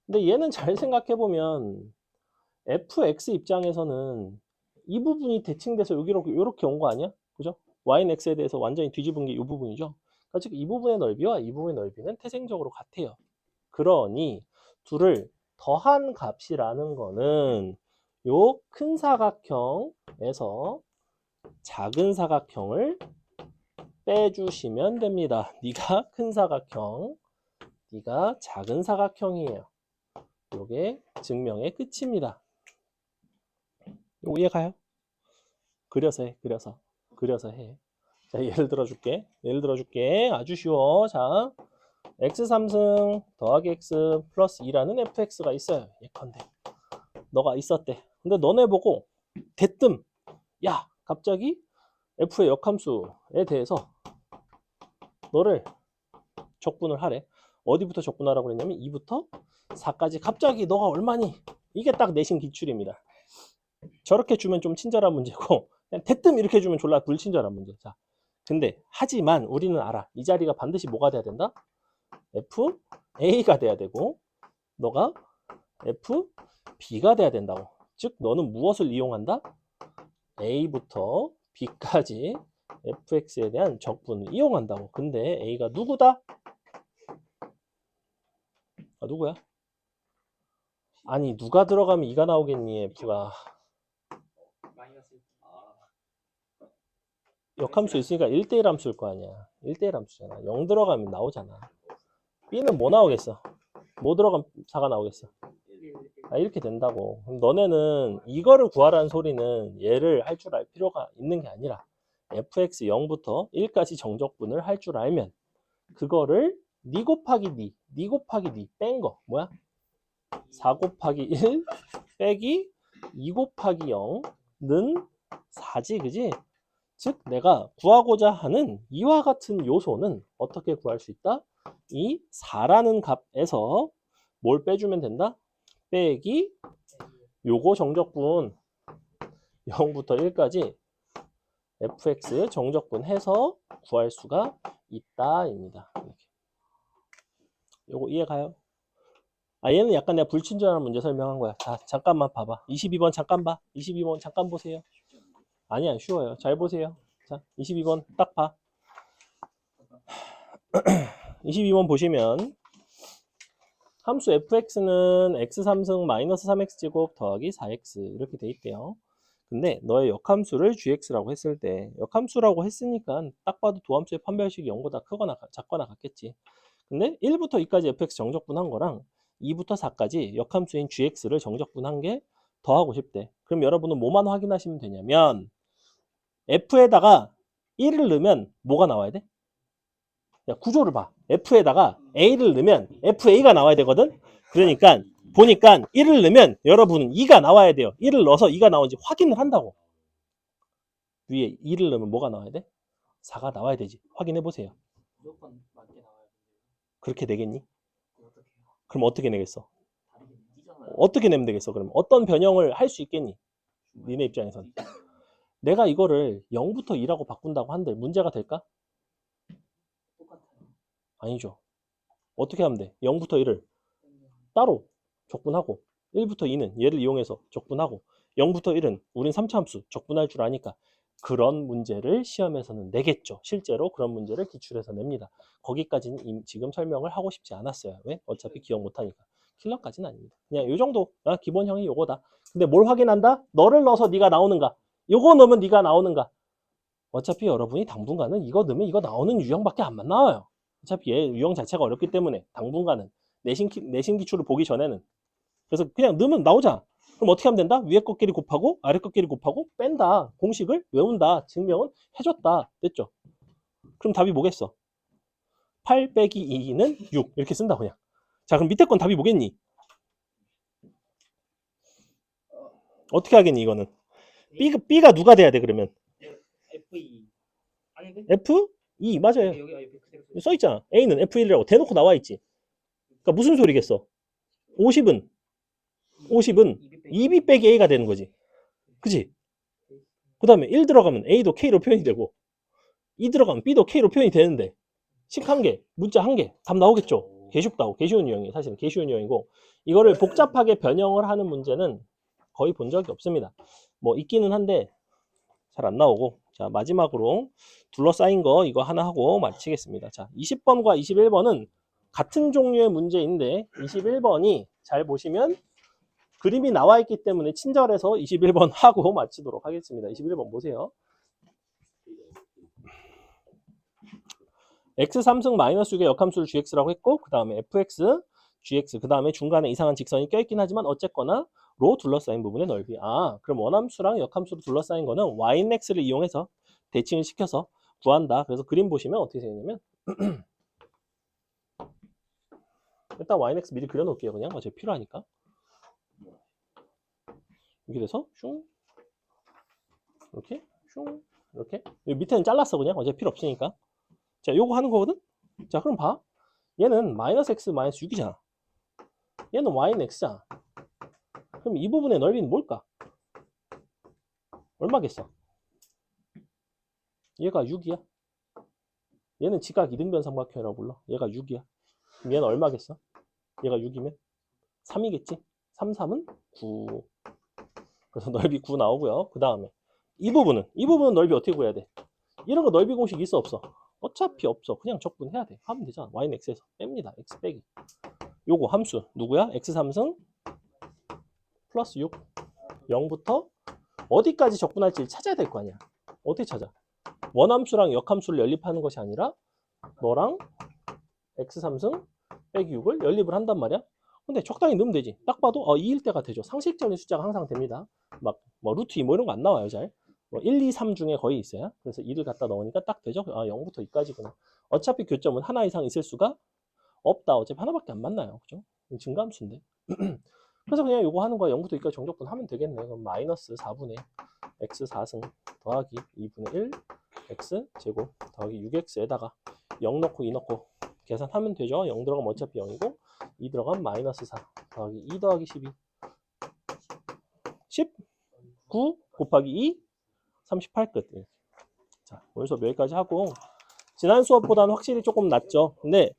근데 얘는 잘 생각해 보면 fx 입장에서는 이 부분이 대칭돼서 여기로 이렇게 온 거 아니야? 그죠? y는 x에 대해서 완전히 뒤집은 게 이 부분이죠. 그러니까 즉 이 부분의 넓이와 이 부분의 넓이는 태생적으로 같아요. 그러니 둘을 더한 값이라는 거는 요 큰 사각형에서 작은 사각형을 빼주시면 됩니다. 네가 큰 사각형, 네가 작은 사각형이에요. 요게 증명의 끝입니다. 요거 이해가요? 그려서 해, 그려서 해. 자, 예를 들어줄게. 아주 쉬워. 자, x 3승 더하기 x 플러스 2라는 fx가 있어요. 예컨대 너가 있었대. 근데 너네 보고 대뜸 야, 갑자기 f의 역함수에 대해서 너를 적분을 하래. 어디부터 적분하라고 그랬냐면 2부터 4까지 갑자기 너가 얼마니? 이게 딱 내신 기출입니다. 저렇게 주면 좀 친절한 문제고 그냥 대뜸 이렇게 주면 졸라 불친절한 문제. 자, 근데 하지만 우리는 알아. 이 자리가 반드시 뭐가 돼야 된다? FA가 돼야 되고 너가 FB가 돼야 된다고. 즉 너는 무엇을 이용한다? A부터 B까지 fx에 대한 적분을 이용한다고. 근데 A가 누구다? 아, 누구야? 아니, 누가 들어가면 2가 나오겠니, f가. 역함수 있으니까 1대1 함수일 거 아니야. 1대1 함수잖아. 0 들어가면 나오잖아. B는 뭐 나오겠어? 뭐 들어가면 4가 나오겠어? 아, 이렇게 된다고. 그럼 너네는 이거를 구하라는 소리는 얘를 할 줄 알 필요가 있는 게 아니라 fx 0부터 1까지 정적분을 할 줄 알면 그거를 니 곱하기 니 곱하기 니 뺀 거 뭐야? 4 곱하기 1 빼기 2 곱하기 0는 4지, 그지? 즉 내가 구하고자 하는 이와 같은 요소는 어떻게 구할 수 있다? 이 4라는 값에서 뭘 빼주면 된다? 빼기 요거 정적분 0부터 1까지 fx 정적분 해서 구할 수가 있다입니다. 요거 이해가요? 아, 얘는 약간 내가 불친절한 문제 설명한 거야. 자, 잠깐만 봐봐. 22번 잠깐 봐. 22번 잠깐 보세요. 아니야, 쉬워요. 잘 보세요. 자, 22번 딱 봐. 22번 보시면 함수 fx는 x3승 마이너스 3x제곱 더하기 4x 이렇게 돼 있대요. 근데 너의 역함수를 gx라고 했을 때 역함수라고 했으니까 딱 봐도 도함수의 판별식이 0보다 크거나 작거나 같겠지. 근데 1부터 2까지 fx 정적분한 거랑 2부터 4까지 역함수인 gx를 정적분한 게 더하고 싶대. 그럼 여러분은 뭐만 확인하시면 되냐면 f에다가 1을 넣으면 뭐가 나와야 돼? 야, 구조를 봐. f에다가 a를 넣으면 fa가 나와야 되거든. 그러니까 보니까 1을 넣으면 여러분은 2가 나와야 돼요. 1을 넣어서 2가 나오는지 확인을 한다고. 위에 2를 넣으면 뭐가 나와야 돼? 4가 나와야 되지. 확인해 보세요. 무조건 맞게 나와야 돼. 그렇게 되겠니? 어떻게 해요? 그럼 어떻게 내겠어? 다르게 이잖아요. 어떻게 내면 되겠어? 그럼 어떤 변형을 할 수 있겠니? 니네 입장에선. 내가 이거를 0부터 2라고 바꾼다고 한들 문제가 될까? 똑같아요. 아니죠. 어떻게 하면 돼? 0부터 1을 따로 적분하고 1부터 2는 얘를 이용해서 적분하고 0부터 1은 우린 3차 함수 적분할 줄 아니까 그런 문제를 시험에서는 내겠죠. 실제로 그런 문제를 기출해서 냅니다. 거기까지는 지금 설명을 하고 싶지 않았어요. 왜? 어차피 기억 못하니까. 킬러까지는 아닙니다. 그냥 이 정도. 기본형이 요거다. 근데 뭘 확인한다? 너를 넣어서 네가 나오는가? 요거 넣으면 네가 나오는가? 어차피 여러분이 당분간은 이거 넣으면 이거 나오는 유형밖에 안 나와요. 어차피 얘 유형 자체가 어렵기 때문에 당분간은 내신 기출을 보기 전에는. 그래서 그냥 넣으면 나오자. 그럼 어떻게 하면 된다? 위에 것끼리 곱하고 아래 것끼리 곱하고 뺀다. 공식을 외운다. 증명은 해줬다. 됐죠? 그럼 답이 뭐겠어? 8 빼기 2는 6 이렇게 쓴다 그냥. 자 그럼 밑에 건 답이 뭐겠니? 어떻게 하겠니 이거는? B가 누가 돼야 돼 그러면? FE 아닌데? F2 맞아요. 여기 옆에 그대로 써있잖아. A는 F1이라고 대놓고 나와있지. 그러니까 무슨 소리겠어? 50은 2B 빼기 A가 되는 거지. 그치? 그 다음에 1 들어가면 A도 K로 표현이 되고 2 들어가면 B도 K로 표현이 되는데 식 1개, 문자 1개 답 나오겠죠? 개쉽다고. 개쉬운 유형이에요. 사실은 개쉬운 유형이고 이거를 복잡하게 변형을 하는 문제는 거의 본 적이 없습니다. 뭐 있기는 한데 잘 안 나오고. 자 마지막으로 둘러싸인 거 이거 하나 하고 마치겠습니다. 자 20번과 21번은 같은 종류의 문제인데 21번이 잘 보시면 그림이 나와 있기 때문에 친절해서 21번 하고 마치도록 하겠습니다. 21번 보세요. x3승 마이너스 6의 역함수를 gx라고 했고 그 다음에 fx, gx 그 다음에 중간에 이상한 직선이 껴있긴 하지만 어쨌거나 로 둘러싸인 부분의 넓이. 그럼 원함수랑 역함수로 둘러싸인 거는 yx를 이용해서 대칭을 시켜서 구한다. 그래서 그림 보시면 어떻게 되냐면 일단 yx 미리 그려놓을게요. 그냥 어차피 필요하니까. 이렇게 돼서 슝 이렇게 슝 이렇게 여기 밑에는 잘랐어 그냥 어차피 필요 없으니까. 자 요거 하는 거거든. 자 그럼 봐. 얘는 마이너스 x 마이너스 6이잖아. 얘는 y는 x잖아. 그럼 이 부분의 넓이는 뭘까? 얼마겠어? 얘가 6이야. 얘는 지각 이등변 삼각형이라고 불러. 얘가 6이야. 그럼 얘는 얼마겠어? 얘가 6이면 3이겠지? 3, 3은 9. 그래서 넓이 9 나오고요. 그 다음에 이 부분은 넓이 어떻게 구해야 돼? 이런 거 넓이 공식 있어 없어? 어차피 없어. 그냥 적분해야 돼. 하면 되잖아. y는 x에서 뺍니다. x 빼기. 요거 함수 누구야? x3승 플러스 6. 0부터 어디까지 적분할지 찾아야 될 거 아니야. 어떻게 찾아? 원함수랑 역함수를 연립하는 것이 아니라 너랑 x3승 빼기 6을 연립을 한단 말이야. 근데 적당히 넣으면 되지. 딱 봐도 2일 때가 되죠. 상식적인 숫자가 항상 됩니다. 막 뭐 루트 2 뭐 이런 거 안 나와요. 잘. 뭐 1, 2, 3 중에 거의 있어요. 그래서 2를 갖다 넣으니까 딱 되죠. 0부터 2까지구나. 어차피 교점은 하나 이상 있을 수가 없다. 어차피 하나밖에 안 만나요. 그죠? 증가함수인데. 그래서 그냥 이거 하는 거야. 0부터 2까지 정적분 하면 되겠네. 그럼 마이너스 4분의 x4승 더하기 2분의 1 x 제곱 더하기 6x에다가 0 넣고 2 넣고 계산하면 되죠. 0 들어가면 어차피 0이고 2 들어가면 마이너스 4 더하기 2 더하기 12 19 곱하기 2 38 끝. 자 오늘 수업 여기까지 하고 지난 수업보다는 확실히 조금 낫죠. 근데